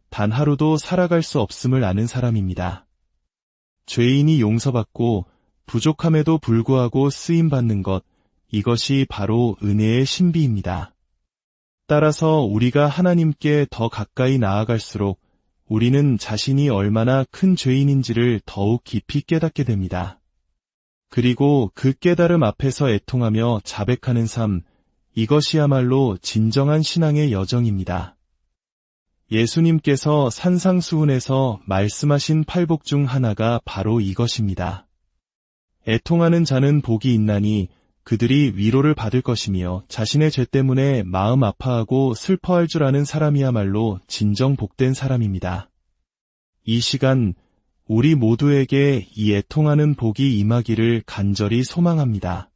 단 하루도 살아갈 수 없음을 아는 사람입니다. 죄인이 용서받고 부족함에도 불구하고 쓰임받는 것, 이것이 바로 은혜의 신비입니다. 따라서 우리가 하나님께 더 가까이 나아갈수록 우리는 자신이 얼마나 큰 죄인인지를 더욱 깊이 깨닫게 됩니다. 그리고 그 깨달음 앞에서 애통하며 자백하는 삶, 이것이야말로 진정한 신앙의 여정입니다. 예수님께서 산상수훈에서 말씀하신 팔복 중 하나가 바로 이것입니다. 애통하는 자는 복이 있나니 그들이 위로를 받을 것이며 자신의 죄 때문에 마음 아파하고 슬퍼할 줄 아는 사람이야말로 진정 복된 사람입니다. 이 시간 우리 모두에게 이 애통하는 복이 임하기를 간절히 소망합니다.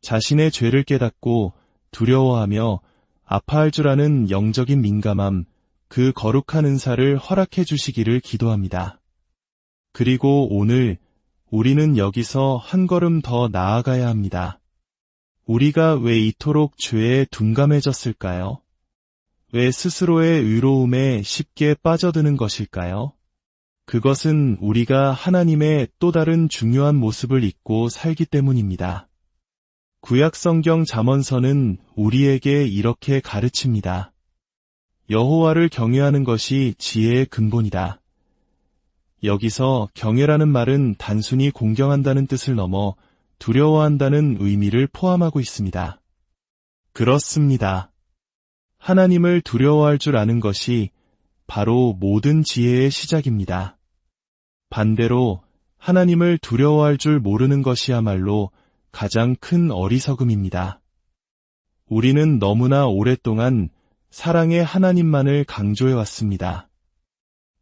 자신의 죄를 깨닫고 두려워하며 아파할 줄 아는 영적인 민감함, 그 거룩한 은사를 허락해 주시기를 기도합니다. 그리고 오늘 우리는 여기서 한 걸음 더 나아가야 합니다. 우리가 왜 이토록 죄에 둔감해졌을까요? 왜 스스로의 의로움에 쉽게 빠져드는 것일까요? 그것은 우리가 하나님의 또 다른 중요한 모습을 잊고 살기 때문입니다. 구약성경 잠언서는 우리에게 이렇게 가르칩니다. 여호와를 경외하는 것이 지혜의 근본이다. 여기서 경외라는 말은 단순히 공경한다는 뜻을 넘어 두려워한다는 의미를 포함하고 있습니다. 그렇습니다. 하나님을 두려워할 줄 아는 것이 바로 모든 지혜의 시작입니다. 반대로 하나님을 두려워할 줄 모르는 것이야말로 가장 큰 어리석음입니다. 우리는 너무나 오랫동안 사랑의 하나님만을 강조해왔습니다.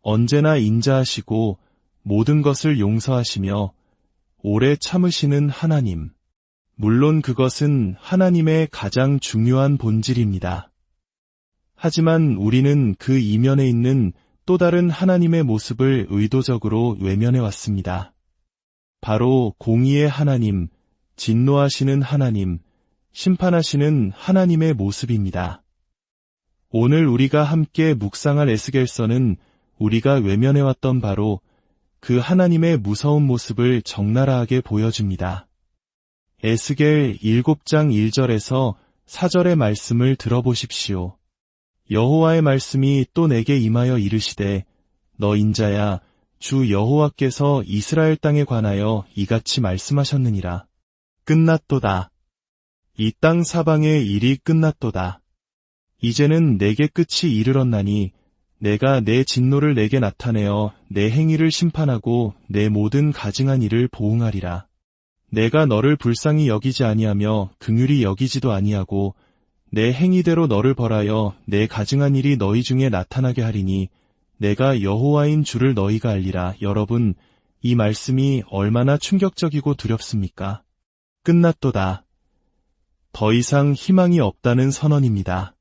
언제나 인자하시고 모든 것을 용서하시며 오래 참으시는 하나님, 물론 그것은 하나님의 가장 중요한 본질입니다. 하지만 우리는 그 이면에 있는 또 다른 하나님의 모습을 의도적으로 외면해 왔습니다. 바로 공의의 하나님, 진노하시는 하나님, 심판하시는 하나님의 모습입니다. 오늘 우리가 함께 묵상할 에스겔서는 우리가 외면해왔던 바로 그 하나님의 무서운 모습을 적나라하게 보여줍니다. 에스겔 7장 1절에서 4절의 말씀을 들어보십시오. 여호와의 말씀이 또 내게 임하여 이르시되 너 인자야 주 여호와께서 이스라엘 땅에 관하여 이같이 말씀하셨느니라. 끝났도다. 이 땅 사방의 일이 끝났도다. 이제는 내게 끝이 이르렀나니 내가 내 진노를 내게 나타내어 내 행위를 심판하고 내 모든 가증한 일을 보응하리라. 내가 너를 불쌍히 여기지 아니하며 긍휼히 여기지도 아니하고 내 행위대로 너를 벌하여 내 가증한 일이 너희 중에 나타나게 하리니 내가 여호와인 줄을 너희가 알리라. 여러분, 이 말씀이 얼마나 충격적이고 두렵습니까? 끝났도다. 더 이상 희망이 없다는 선언입니다.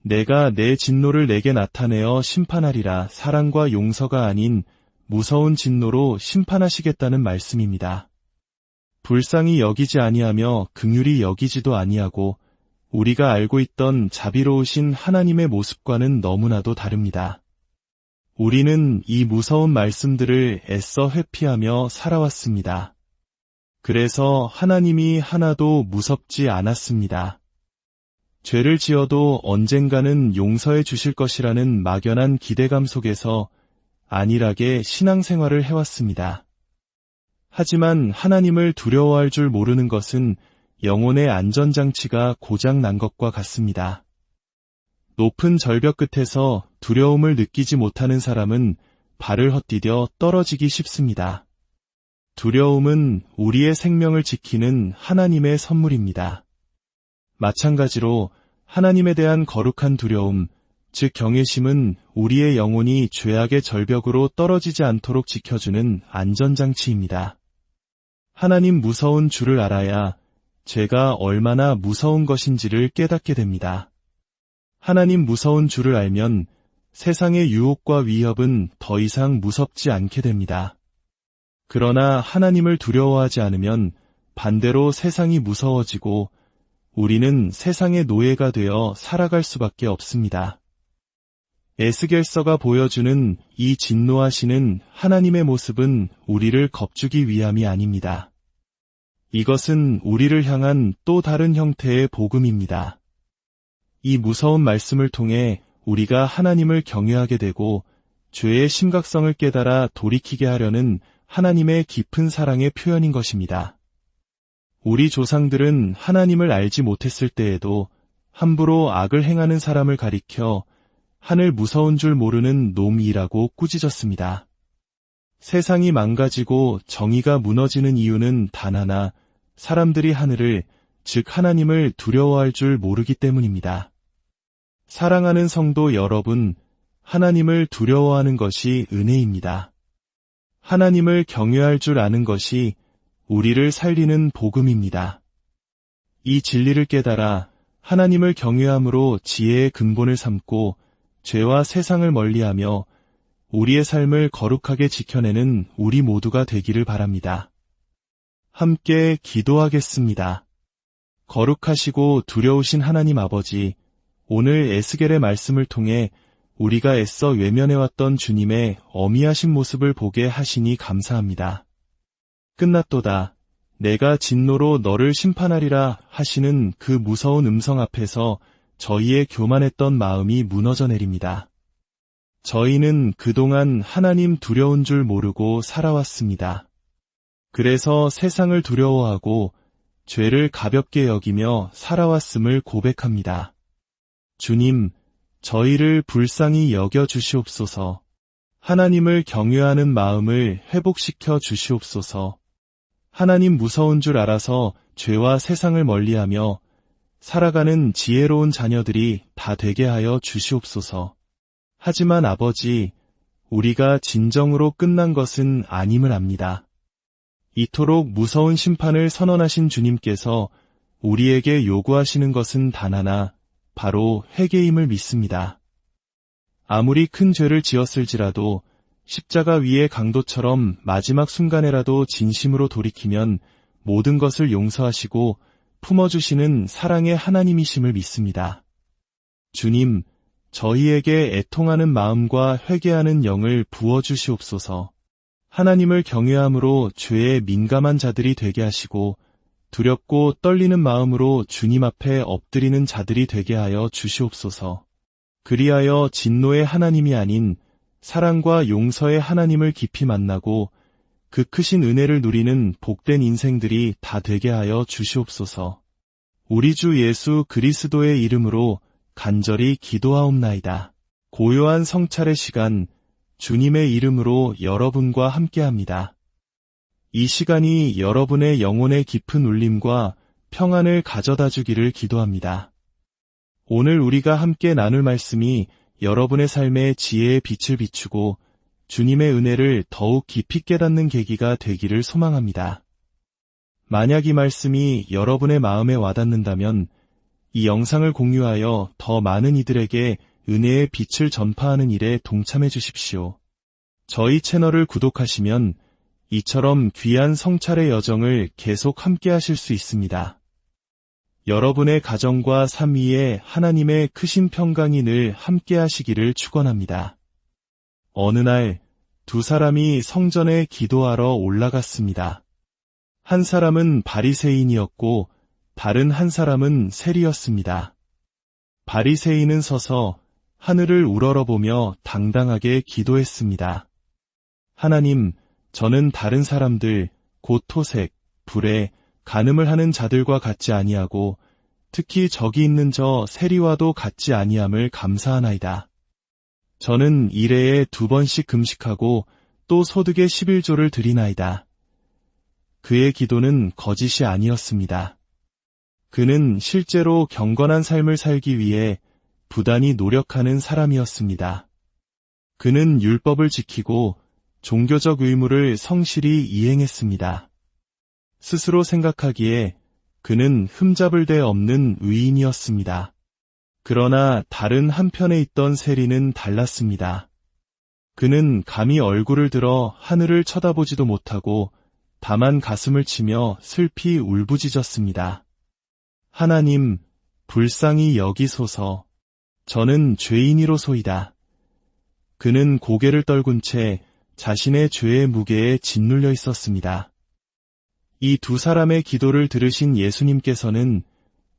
내가 내 진노를 내게 나타내어 심판하리라. 사랑과 용서가 아닌 무서운 진노로 심판하시겠다는 말씀입니다. 불쌍히 여기지 아니하며 긍휼히 여기지도 아니하고 우리가 알고 있던 자비로우신 하나님의 모습과는 너무나도 다릅니다. 우리는 이 무서운 말씀들을 애써 회피하며 살아왔습니다. 그래서 하나님이 하나도 무섭지 않았습니다. 죄를 지어도 언젠가는 용서해 주실 것이라는 막연한 기대감 속에서 안일하게 신앙생활을 해왔습니다. 하지만 하나님을 두려워할 줄 모르는 것은 영혼의 안전장치가 고장 난 것과 같습니다. 높은 절벽 끝에서 두려움을 느끼지 못하는 사람은 발을 헛디뎌 떨어지기 쉽습니다. 두려움은 우리의 생명을 지키는 하나님의 선물입니다. 마찬가지로 하나님에 대한 거룩한 두려움, 즉 경외심은 우리의 영혼이 죄악의 절벽으로 떨어지지 않도록 지켜주는 안전장치입니다. 하나님 무서운 줄을 알아야 죄가 얼마나 무서운 것인지를 깨닫게 됩니다. 하나님 무서운 줄을 알면 세상의 유혹과 위협은 더 이상 무섭지 않게 됩니다. 그러나 하나님을 두려워하지 않으면 반대로 세상이 무서워지고 우리는 세상의 노예가 되어 살아갈 수밖에 없습니다. 에스겔서가 보여주는 이 진노하시는 하나님의 모습은 우리를 겁주기 위함이 아닙니다. 이것은 우리를 향한 또 다른 형태의 복음입니다. 이 무서운 말씀을 통해 우리가 하나님을 경외하게 되고 죄의 심각성을 깨달아 돌이키게 하려는 하나님의 깊은 사랑의 표현인 것입니다. 우리 조상들은 하나님을 알지 못했을 때에도 함부로 악을 행하는 사람을 가리켜 하늘 무서운 줄 모르는 놈이라고 꾸짖었습니다. 세상이 망가지고 정의가 무너지는 이유는 단 하나, 사람들이 하늘을, 즉 하나님을 두려워할 줄 모르기 때문입니다. 사랑하는 성도 여러분, 하나님을 두려워하는 것이 은혜입니다. 하나님을 경외할 줄 아는 것이 우리를 살리는 복음입니다. 이 진리를 깨달아 하나님을 경외함으로 지혜의 근본을 삼고 죄와 세상을 멀리하며 우리의 삶을 거룩하게 지켜내는 우리 모두가 되기를 바랍니다. 함께 기도하겠습니다. 거룩하시고 두려우신 하나님 아버지, 오늘 에스겔의 말씀을 통해 우리가 애써 외면해왔던 주님의 어미하신 모습을 보게 하시니 감사합니다. 끝났도다. 내가 진노로 너를 심판하리라 하시는 그 무서운 음성 앞에서 저희의 교만했던 마음이 무너져 내립니다. 저희는 그동안 하나님 두려운 줄 모르고 살아왔습니다. 그래서 세상을 두려워하고 죄를 가볍게 여기며 살아왔음을 고백합니다. 주님, 저희를 불쌍히 여겨 주시옵소서. 하나님을 경외하는 마음을 회복시켜 주시옵소서. 하나님 무서운 줄 알아서 죄와 세상을 멀리하며 살아가는 지혜로운 자녀들이 다 되게 하여 주시옵소서. 하지만 아버지, 우리가 진정으로 끝난 것은 아님을 압니다. 이토록 무서운 심판을 선언하신 주님께서 우리에게 요구하시는 것은 단 하나, 바로 회개임을 믿습니다. 아무리 큰 죄를 지었을지라도 십자가 위의 강도처럼 마지막 순간에라도 진심으로 돌이키면 모든 것을 용서하시고 품어주시는 사랑의 하나님이심을 믿습니다. 주님, 저희에게 애통하는 마음과 회개하는 영을 부어주시옵소서. 하나님을 경외함으로 죄에 민감한 자들이 되게 하시고 두렵고 떨리는 마음으로 주님 앞에 엎드리는 자들이 되게 하여 주시옵소서. 그리하여 진노의 하나님이 아닌 사랑과 용서의 하나님을 깊이 만나고 그 크신 은혜를 누리는 복된 인생들이 다 되게 하여 주시옵소서. 우리 주 예수 그리스도의 이름으로 간절히 기도하옵나이다. 고요한 성찰의 시간, 주님의 이름으로 여러분과 함께합니다. 이 시간이 여러분의 영혼의 깊은 울림과 평안을 가져다 주기를 기도합니다. 오늘 우리가 함께 나눌 말씀이 여러분의 삶의 지혜의 빛을 비추고 주님의 은혜를 더욱 깊이 깨닫는 계기가 되기를 소망합니다. 만약 이 말씀이 여러분의 마음에 와닿는다면 이 영상을 공유하여 더 많은 이들에게 은혜의 빛을 전파하는 일에 동참해 주십시오. 저희 채널을 구독하시면 이처럼 귀한 성찰의 여정을 계속 함께 하실 수 있습니다. 여러분의 가정과 삶 위에 하나님의 크신 평강이 늘 함께 하시기를 축원합니다. 어느 날 두 사람이 성전에 기도하러 올라갔습니다. 한 사람은 바리새인이었고 다른 한 사람은 세리였습니다. 바리새인은 서서 하늘을 우러러보며 당당하게 기도했습니다. 하나님, 저는 다른 사람들, 곧 토색, 불에, 간음을 하는 자들과 같지 아니하고 특히 저기 있는 저 세리와도 같지 아니함을 감사하나이다. 저는 일해에 2번씩 금식하고 또 소득의 11조를 드리나이다. 그의 기도는 거짓이 아니었습니다. 그는 실제로 경건한 삶을 살기 위해 부단히 노력하는 사람이었습니다. 그는 율법을 지키고 종교적 의무를 성실히 이행했습니다. 스스로 생각하기에 그는 흠잡을 데 없는 의인이었습니다. 그러나 다른 한편에 있던 세리는 달랐습니다. 그는 감히 얼굴을 들어 하늘을 쳐다보지도 못하고 다만 가슴을 치며 슬피 울부짖었습니다. 하나님, 불쌍히 여기소서. 저는 죄인이로소이다. 그는 고개를 떨군 채 자신의 죄의 무게에 짓눌려 있었습니다. 이 두 사람의 기도를 들으신 예수님께서는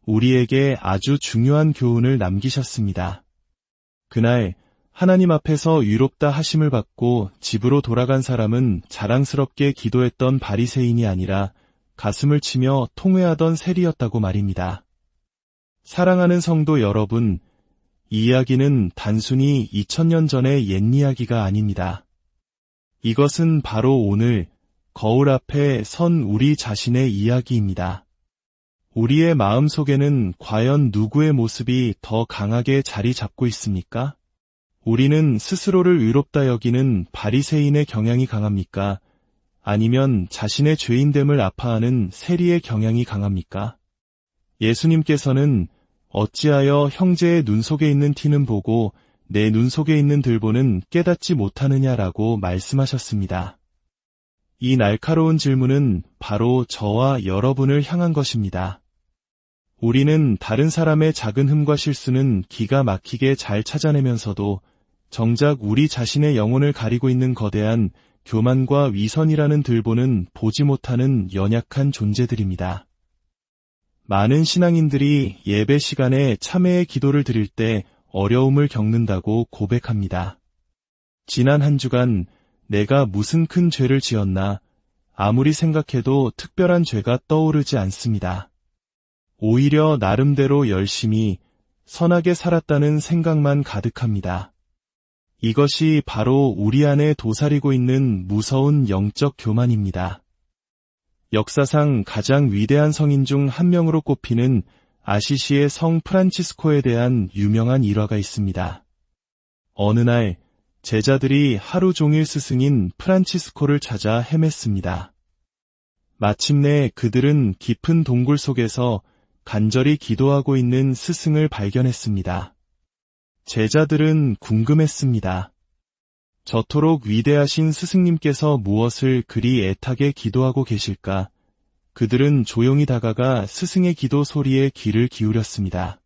우리에게 아주 중요한 교훈을 남기셨습니다. 그날 하나님 앞에서 위롭다 하심을 받고 집으로 돌아간 사람은 자랑스럽게 기도했던 바리새인이 아니라 가슴을 치며 통회하던 세리였다고 말입니다. 사랑하는 성도 여러분, 이 이야기는 단순히 2000년 전의 옛 이야기가 아닙니다. 이것은 바로 오늘 거울 앞에 선 우리 자신의 이야기입니다. 우리의 마음 속에는 과연 누구의 모습이 더 강하게 자리 잡고 있습니까? 우리는 스스로를 의롭다 여기는 바리새인의 경향이 강합니까? 아니면 자신의 죄인됨을 아파하는 세리의 경향이 강합니까? 예수님께서는 어찌하여 형제의 눈 속에 있는 티는 보고 내 눈 속에 있는 들보는 깨닫지 못하느냐라고 말씀하셨습니다. 이 날카로운 질문은 바로 저와 여러분을 향한 것입니다. 우리는 다른 사람의 작은 흠과 실수는 기가 막히게 잘 찾아내면서도 정작 우리 자신의 영혼을 가리고 있는 거대한 교만과 위선이라는 들보는 보지 못하는 연약한 존재들입니다. 많은 신앙인들이 예배 시간에 참회의 기도를 드릴 때 어려움을 겪는다고 고백합니다. 지난 한 주간 내가 무슨 큰 죄를 지었나 아무리 생각해도 특별한 죄가 떠오르지 않습니다. 오히려 나름대로 열심히 선하게 살았다는 생각만 가득합니다. 이것이 바로 우리 안에 도사리고 있는 무서운 영적 교만입니다. 역사상 가장 위대한 성인 중 한 명으로 꼽히는 아시시의 성 프란치스코에 대한 유명한 일화가 있습니다. 어느 날 제자들이 하루 종일 스승인 프란치스코를 찾아 헤맸습니다. 마침내 그들은 깊은 동굴 속에서 간절히 기도하고 있는 스승을 발견했습니다. 제자들은 궁금했습니다. 저토록 위대하신 스승님께서 무엇을 그리 애타게 기도하고 계실까? 그들은 조용히 다가가 스승의 기도 소리에 귀를 기울였습니다.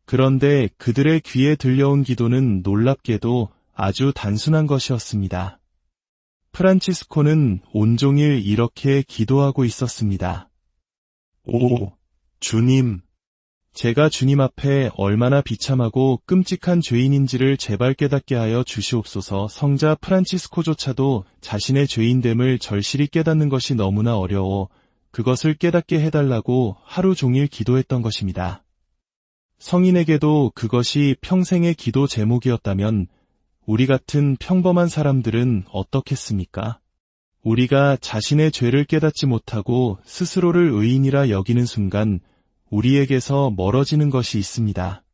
그런데 그들의 귀에 들려온 기도는 놀랍게도 아주 단순한 것이었습니다. 프란치스코는 온종일 이렇게 기도하고 있었습니다. 오, 주님! 제가 주님 앞에 얼마나 비참하고 끔찍한 죄인인지를 제발 깨닫게 하여 주시옵소서. 성자 프란치스코조차도 자신의 죄인됨을 절실히 깨닫는 것이 너무나 어려워 그것을 깨닫게 해달라고 하루 종일 기도했던 것입니다. 성인에게도 그것이 평생의 기도 제목이었다면 우리 같은 평범한 사람들은 어떻겠습니까? 우리가 자신의 죄를 깨닫지 못하고 스스로를 의인이라 여기는 순간 우리에게서 멀어지는 것이 있습니다.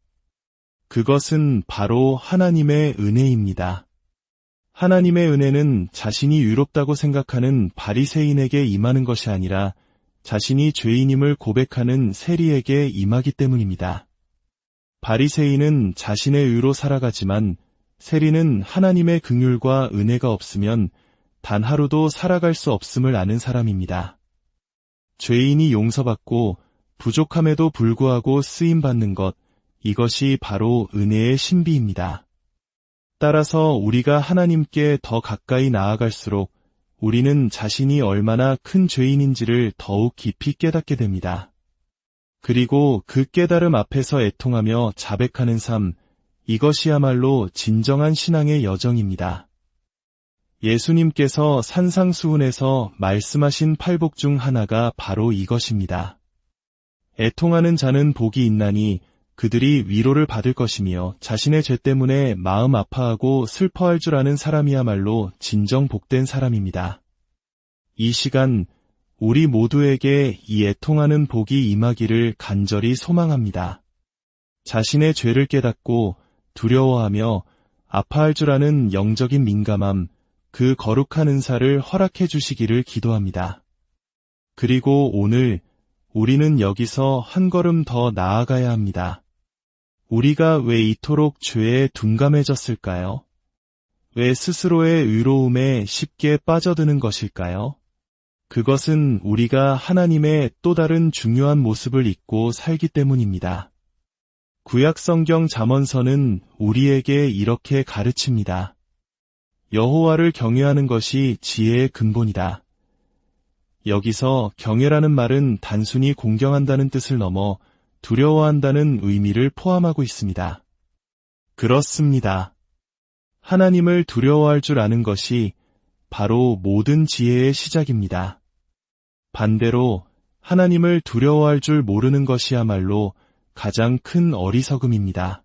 그것은 바로 하나님의 은혜입니다. 하나님의 은혜는 자신이 의롭다고 생각하는 바리새인에게 임하는 것이 아니라 자신이 죄인임을 고백하는 세리에게 임하기 때문입니다. 바리새인은 자신의 의로 살아가지만 세리는 하나님의 긍휼과 은혜가 없으면 단 하루도 살아갈 수 없음을 아는 사람입니다. 죄인이 용서받고 부족함에도 불구하고 쓰임받는 것, 이것이 바로 은혜의 신비입니다. 따라서 우리가 하나님께 더 가까이 나아갈수록 우리는 자신이 얼마나 큰 죄인인지를 더욱 깊이 깨닫게 됩니다. 그리고 그 깨달음 앞에서 애통하며 자백하는 삶, 이것이야말로 진정한 신앙의 여정입니다. 예수님께서 산상수훈에서 말씀하신 팔복 중 하나가 바로 이것입니다. 애통하는 자는 복이 있나니 그들이 위로를 받을 것이며 자신의 죄 때문에 마음 아파하고 슬퍼할 줄 아는 사람이야말로 진정 복된 사람입니다. 이 시간 우리 모두에게 이 애통하는 복이 임하기를 간절히 소망합니다. 자신의 죄를 깨닫고 두려워하며 아파할 줄 아는 영적인 민감함, 그 거룩한 은사를 허락해 주시기를 기도합니다. 그리고 오늘 우리는 여기서 한 걸음 더 나아가야 합니다. 우리가 왜 이토록 죄에 둔감해졌을까요? 왜 스스로의 의로움에 쉽게 빠져드는 것일까요? 그것은 우리가 하나님의 또 다른 중요한 모습을 잊고 살기 때문입니다. 구약성경 잠언서는 우리에게 이렇게 가르칩니다. 여호와를 경외하는 것이 지혜의 근본이다. 여기서 경외라는 말은 단순히 공경한다는 뜻을 넘어 두려워한다는 의미를 포함하고 있습니다. 그렇습니다. 하나님을 두려워할 줄 아는 것이 바로 모든 지혜의 시작입니다. 반대로 하나님을 두려워할 줄 모르는 것이야말로 가장 큰 어리석음입니다.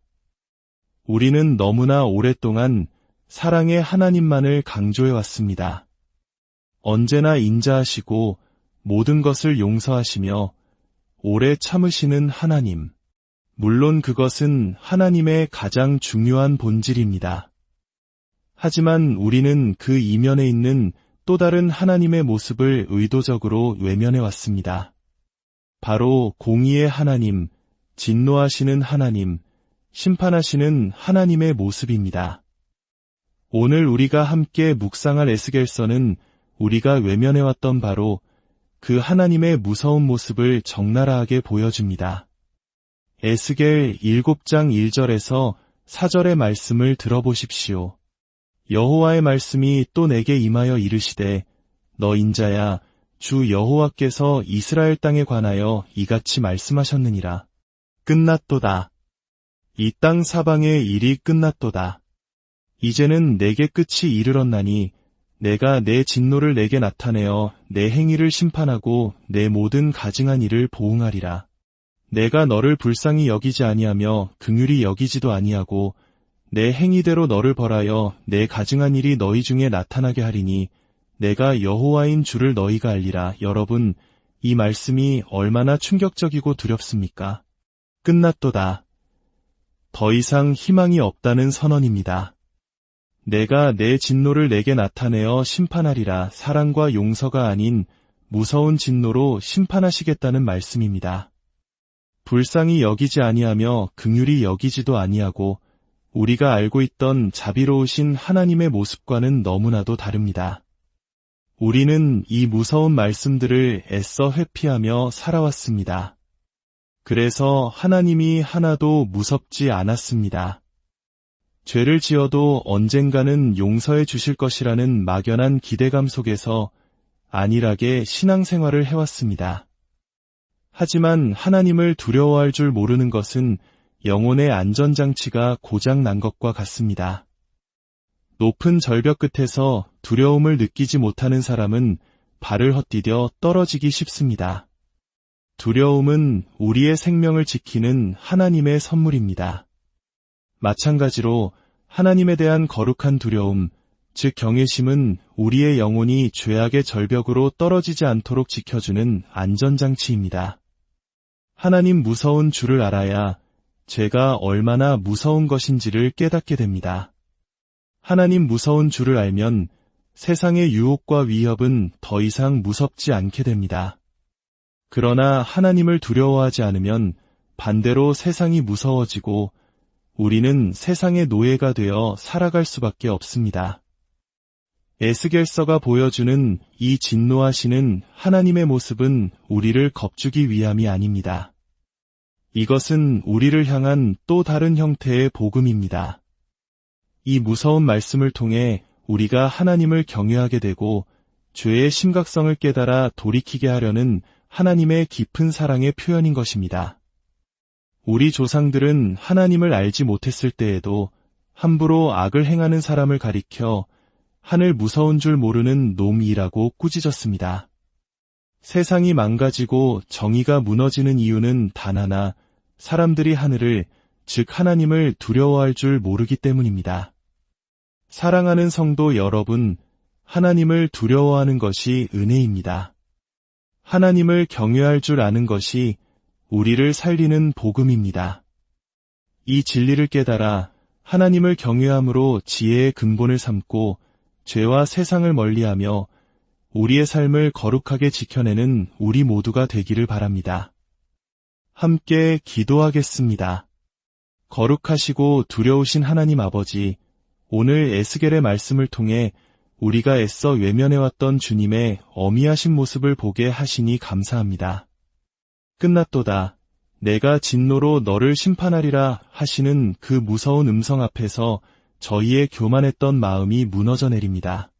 우리는 너무나 오랫동안 사랑의 하나님만을 강조해왔습니다. 언제나 인자하시고 모든 것을 용서하시며 오래 참으시는 하나님. 물론 그것은 하나님의 가장 중요한 본질입니다. 하지만 우리는 그 이면에 있는 또 다른 하나님의 모습을 의도적으로 외면해왔습니다. 바로 공의의 하나님, 진노하시는 하나님, 심판하시는 하나님의 모습입니다. 오늘 우리가 함께 묵상할 에스겔서는 우리가 외면해왔던 바로 그 하나님의 무서운 모습을 적나라하게 보여줍니다. 에스겔 7장 1절에서 4절의 말씀을 들어보십시오. 여호와의 말씀이 또 내게 임하여 이르시되 너 인자야 주 여호와께서 이스라엘 땅에 관하여 이같이 말씀하셨느니라. 끝났도다. 이 땅 사방의 일이 끝났도다. 이제는 내게 끝이 이르렀나니 내가 내 진노를 내게 나타내어 내 행위를 심판하고 내 모든 가증한 일을 보응하리라. 내가 너를 불쌍히 여기지 아니하며 긍휼히 여기지도 아니하고 내 행위대로 너를 벌하여 내 가증한 일이 너희 중에 나타나게 하리니 내가 여호와인 줄을 너희가 알리라. 여러분, 이 말씀이 얼마나 충격적이고 두렵습니까? 끝났도다. 더 이상 희망이 없다는 선언입니다. 내가 내 진노를 내게 나타내어 심판하리라. 사랑과 용서가 아닌 무서운 진노로 심판하시겠다는 말씀입니다. 불쌍히 여기지 아니하며 긍휼히 여기지도 아니하고 우리가 알고 있던 자비로우신 하나님의 모습과는 너무나도 다릅니다. 우리는 이 무서운 말씀들을 애써 회피하며 살아왔습니다. 그래서 하나님이 하나도 무섭지 않았습니다. 죄를 지어도 언젠가는 용서해 주실 것이라는 막연한 기대감 속에서 안일하게 신앙생활을 해왔습니다. 하지만 하나님을 두려워할 줄 모르는 것은 영혼의 안전장치가 고장 난 것과 같습니다. 높은 절벽 끝에서 두려움을 느끼지 못하는 사람은 발을 헛디뎌 떨어지기 쉽습니다. 두려움은 우리의 생명을 지키는 하나님의 선물입니다. 마찬가지로 하나님에 대한 거룩한 두려움, 즉 경외심은 우리의 영혼이 죄악의 절벽으로 떨어지지 않도록 지켜주는 안전장치입니다. 하나님 무서운 줄을 알아야 죄가 얼마나 무서운 것인지를 깨닫게 됩니다. 하나님 무서운 줄을 알면 세상의 유혹과 위협은 더 이상 무섭지 않게 됩니다. 그러나 하나님을 두려워하지 않으면 반대로 세상이 무서워지고 우리는 세상의 노예가 되어 살아갈 수밖에 없습니다. 에스겔서가 보여주는 이 진노하시는 하나님의 모습은 우리를 겁주기 위함이 아닙니다. 이것은 우리를 향한 또 다른 형태의 복음입니다. 이 무서운 말씀을 통해 우리가 하나님을 경외하게 되고 죄의 심각성을 깨달아 돌이키게 하려는 하나님의 깊은 사랑의 표현인 것입니다. 우리 조상들은 하나님을 알지 못했을 때에도 함부로 악을 행하는 사람을 가리켜 하늘 무서운 줄 모르는 놈이라고 꾸짖었습니다. 세상이 망가지고 정의가 무너지는 이유는 단 하나, 사람들이 하늘을, 즉 하나님을 두려워할 줄 모르기 때문입니다. 사랑하는 성도 여러분, 하나님을 두려워하는 것이 은혜입니다. 하나님을 경외할 줄 아는 것이 우리를 살리는 복음입니다. 이 진리를 깨달아 하나님을 경외함으로 지혜의 근본을 삼고 죄와 세상을 멀리하며 우리의 삶을 거룩하게 지켜내는 우리 모두가 되기를 바랍니다. 함께 기도하겠습니다. 거룩하시고 두려우신 하나님 아버지, 오늘 에스겔의 말씀을 통해 우리가 애써 외면해왔던 주님의 어미하신 모습을 보게 하시니 감사합니다. 끝났도다. 내가 진노로 너를 심판하리라 하시는 그 무서운 음성 앞에서 저희의 교만했던 마음이 무너져 내립니다.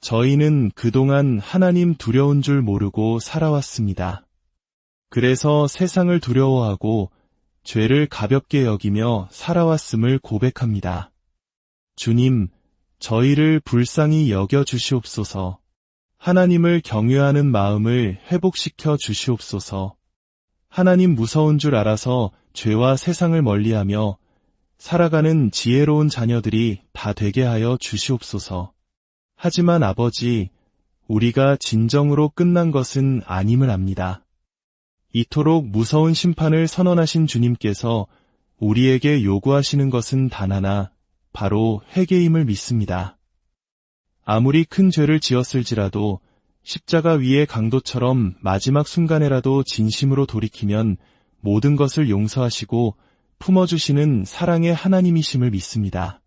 저희는 그동안 하나님 두려운 줄 모르고 살아왔습니다. 그래서 세상을 두려워하고 죄를 가볍게 여기며 살아왔음을 고백합니다. 주님, 저희를 불쌍히 여겨 주시옵소서. 하나님을 경외하는 마음을 회복시켜 주시옵소서. 하나님 무서운 줄 알아서 죄와 세상을 멀리하며 살아가는 지혜로운 자녀들이 다 되게 하여 주시옵소서. 하지만 아버지, 우리가 진정으로 끝난 것은 아님을 압니다. 이토록 무서운 심판을 선언하신 주님께서 우리에게 요구하시는 것은 단 하나, 바로 회개임을 믿습니다. 아무리 큰 죄를 지었을지라도 십자가 위의 강도처럼 마지막 순간에라도 진심으로 돌이키면 모든 것을 용서하시고 품어주시는 사랑의 하나님이심을 믿습니다.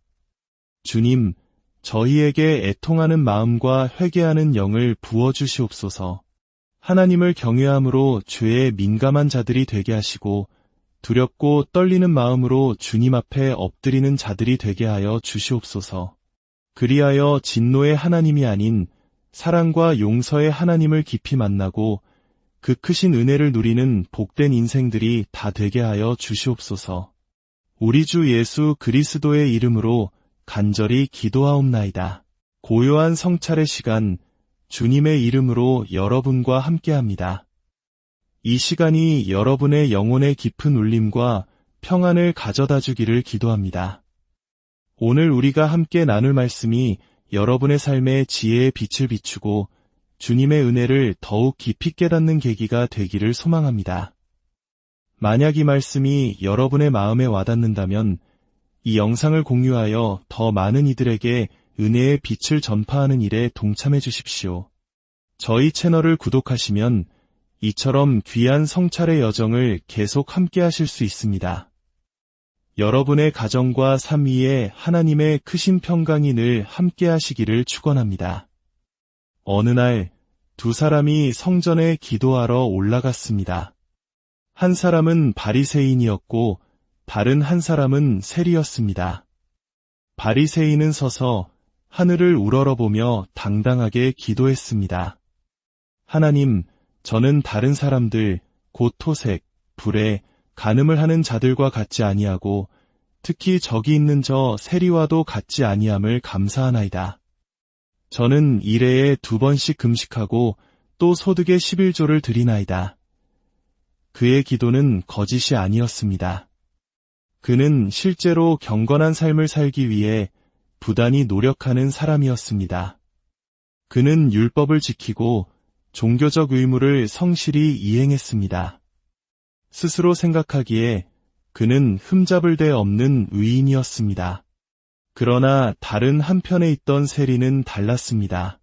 주님, 저희에게 애통하는 마음과 회개하는 영을 부어주시옵소서. 하나님을 경외함으로 죄에 민감한 자들이 되게 하시고 두렵고 떨리는 마음으로 주님 앞에 엎드리는 자들이 되게 하여 주시옵소서. 그리하여 진노의 하나님이 아닌 사랑과 용서의 하나님을 깊이 만나고 그 크신 은혜를 누리는 복된 인생들이 다 되게 하여 주시옵소서. 우리 주 예수 그리스도의 이름으로 간절히 기도하옵나이다. 고요한 성찰의 시간, 주님의 이름으로 여러분과 함께합니다. 이 시간이 여러분의 영혼의 깊은 울림과 평안을 가져다 주기를 기도합니다. 오늘 우리가 함께 나눌 말씀이 여러분의 삶에 지혜의 빛을 비추고 주님의 은혜를 더욱 깊이 깨닫는 계기가 되기를 소망합니다. 만약 이 말씀이 여러분의 마음에 와닿는다면 이 영상을 공유하여 더 많은 이들에게 은혜의 빛을 전파하는 일에 동참해 주십시오. 저희 채널을 구독하시면 이처럼 귀한 성찰의 여정을 계속 함께 하실 수 있습니다. 여러분의 가정과 삶 위에 하나님의 크신 평강이 늘 함께 하시기를 축원합니다. 어느 날 두 사람이 성전에 기도하러 올라갔습니다. 한 사람은 바리새인이었고 다른 한 사람은 세리였습니다. 바리새인은 서서 하늘을 우러러보며 당당하게 기도했습니다. 하나님, 저는 다른 사람들, 곧 토색, 불에, 간음을 하는 자들과 같지 아니하고 특히 저기 있는 저 세리와도 같지 아니함을 감사하나이다. 저는 일해에 2번씩 금식하고 또 소득의 11조를 드리나이다. 그의 기도는 거짓이 아니었습니다. 그는 실제로 경건한 삶을 살기 위해 부단히 노력하는 사람이었습니다. 그는 율법을 지키고 종교적 의무를 성실히 이행했습니다. 스스로 생각하기에 그는 흠잡을 데 없는 의인이었습니다. 그러나 다른 한편에 있던 세리는 달랐습니다.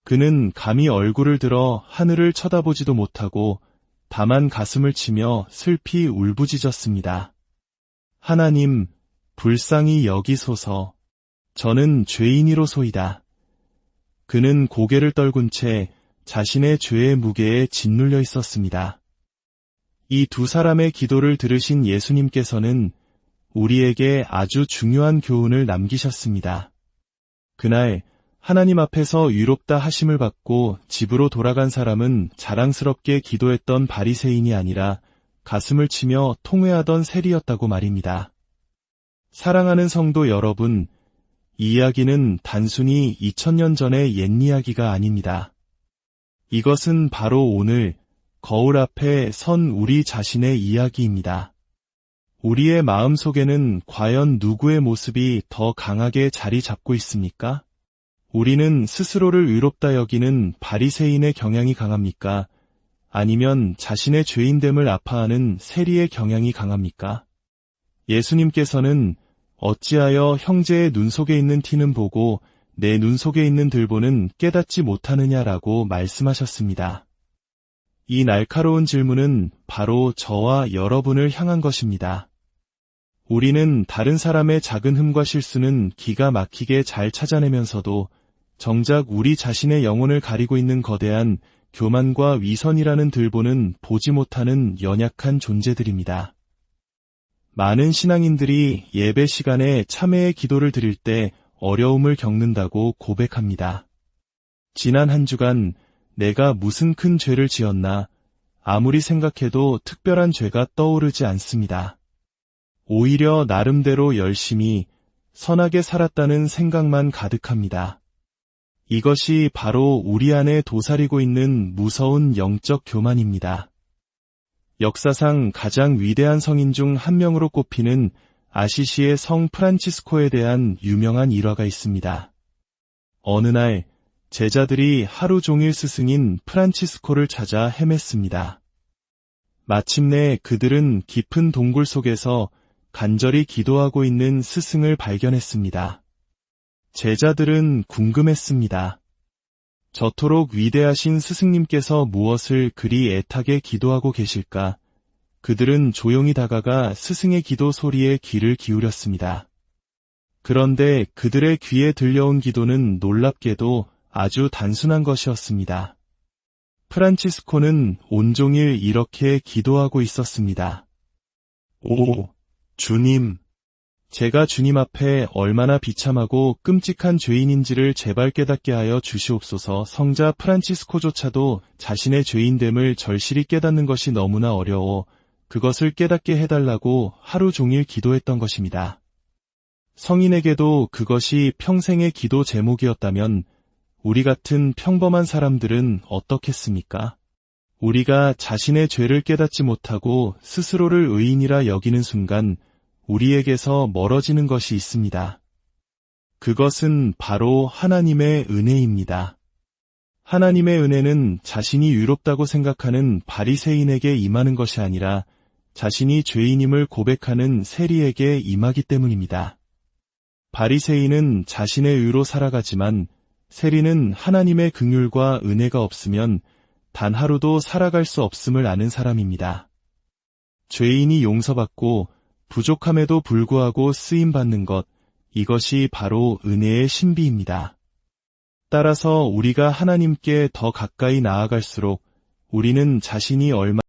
그는 감히 얼굴을 들어 하늘을 쳐다보지도 못하고 다만 가슴을 치며 슬피 울부짖었습니다. 하나님, 불쌍히 여기소서. 저는 죄인이로소이다. 그는 고개를 떨군 채 자신의 죄의 무게에 짓눌려 있었습니다. 이 두 사람의 기도를 들으신 예수님께서는 우리에게 아주 중요한 교훈을 남기셨습니다. 그날 하나님 앞에서 의롭다 하심을 받고 집으로 돌아간 사람은 자랑스럽게 기도했던 바리새인이 아니라 가슴을 치며 통회하던 세리였다고 말입니다. 사랑하는 성도 여러분, 이 이야기는 단순히 2000년 전의 옛 이야기가 아닙니다. 이것은 바로 오늘 거울 앞에 선 우리 자신의 이야기입니다. 우리의 마음 속에는 과연 누구의 모습이 더 강하게 자리 잡고 있습니까? 우리는 스스로를 의롭다 여기는 바리새인의 경향이 강합니까? 아니면 자신의 죄인됨을 아파하는 세리의 경향이 강합니까? 예수님께서는 어찌하여 형제의 눈 속에 있는 티는 보고 내 눈 속에 있는 들보는 깨닫지 못하느냐라고 말씀하셨습니다. 이 날카로운 질문은 바로 저와 여러분을 향한 것입니다. 우리는 다른 사람의 작은 흠과 실수는 기가 막히게 잘 찾아내면서도 정작 우리 자신의 영혼을 가리고 있는 거대한 교만과 위선이라는 들보는 보지 못하는 연약한 존재들입니다. 많은 신앙인들이 예배 시간에 참회의 기도를 드릴 때 어려움을 겪는다고 고백합니다. 지난 한 주간 내가 무슨 큰 죄를 지었나, 아무리 생각해도 특별한 죄가 떠오르지 않습니다. 오히려 나름대로 열심히 선하게 살았다는 생각만 가득합니다. 이것이 바로 우리 안에 도사리고 있는 무서운 영적 교만입니다. 역사상 가장 위대한 성인 중 한 명으로 꼽히는 아시시의 성 프란치스코에 대한 유명한 일화가 있습니다. 어느 날 제자들이 하루 종일 스승인 프란치스코를 찾아 헤맸습니다. 마침내 그들은 깊은 동굴 속에서 간절히 기도하고 있는 스승을 발견했습니다. 제자들은 궁금했습니다. 저토록 위대하신 스승님께서 무엇을 그리 애타게 기도하고 계실까? 그들은 조용히 다가가 스승의 기도 소리에 귀를 기울였습니다. 그런데 그들의 귀에 들려온 기도는 놀랍게도 아주 단순한 것이었습니다. 프란치스코는 온종일 이렇게 기도하고 있었습니다. 오, 주님, 제가 주님 앞에 얼마나 비참하고 끔찍한 죄인인지를 제발 깨닫게 하여 주시옵소서. 성자 프란치스코조차도 자신의 죄인됨을 절실히 깨닫는 것이 너무나 어려워 그것을 깨닫게 해달라고 하루 종일 기도했던 것입니다. 성인에게도 그것이 평생의 기도 제목이었다면 우리 같은 평범한 사람들은 어떻겠습니까? 우리가 자신의 죄를 깨닫지 못하고 스스로를 의인이라 여기는 순간 우리에게서 멀어지는 것이 있습니다. 그것은 바로 하나님의 은혜입니다. 하나님의 은혜는 자신이 의롭다고 생각하는 바리새인에게 임하는 것이 아니라 자신이 죄인임을 고백하는 세리에게 임하기 때문입니다. 바리새인은 자신의 의로 살아가지만 세리는 하나님의 긍휼과 은혜가 없으면 단 하루도 살아갈 수 없음을 아는 사람입니다. 죄인이 용서받고 부족함에도 불구하고 쓰임받는 것, 이것이 바로 은혜의 신비입니다. 따라서 우리가 하나님께 더 가까이 나아갈수록 우리는 자신이 얼마나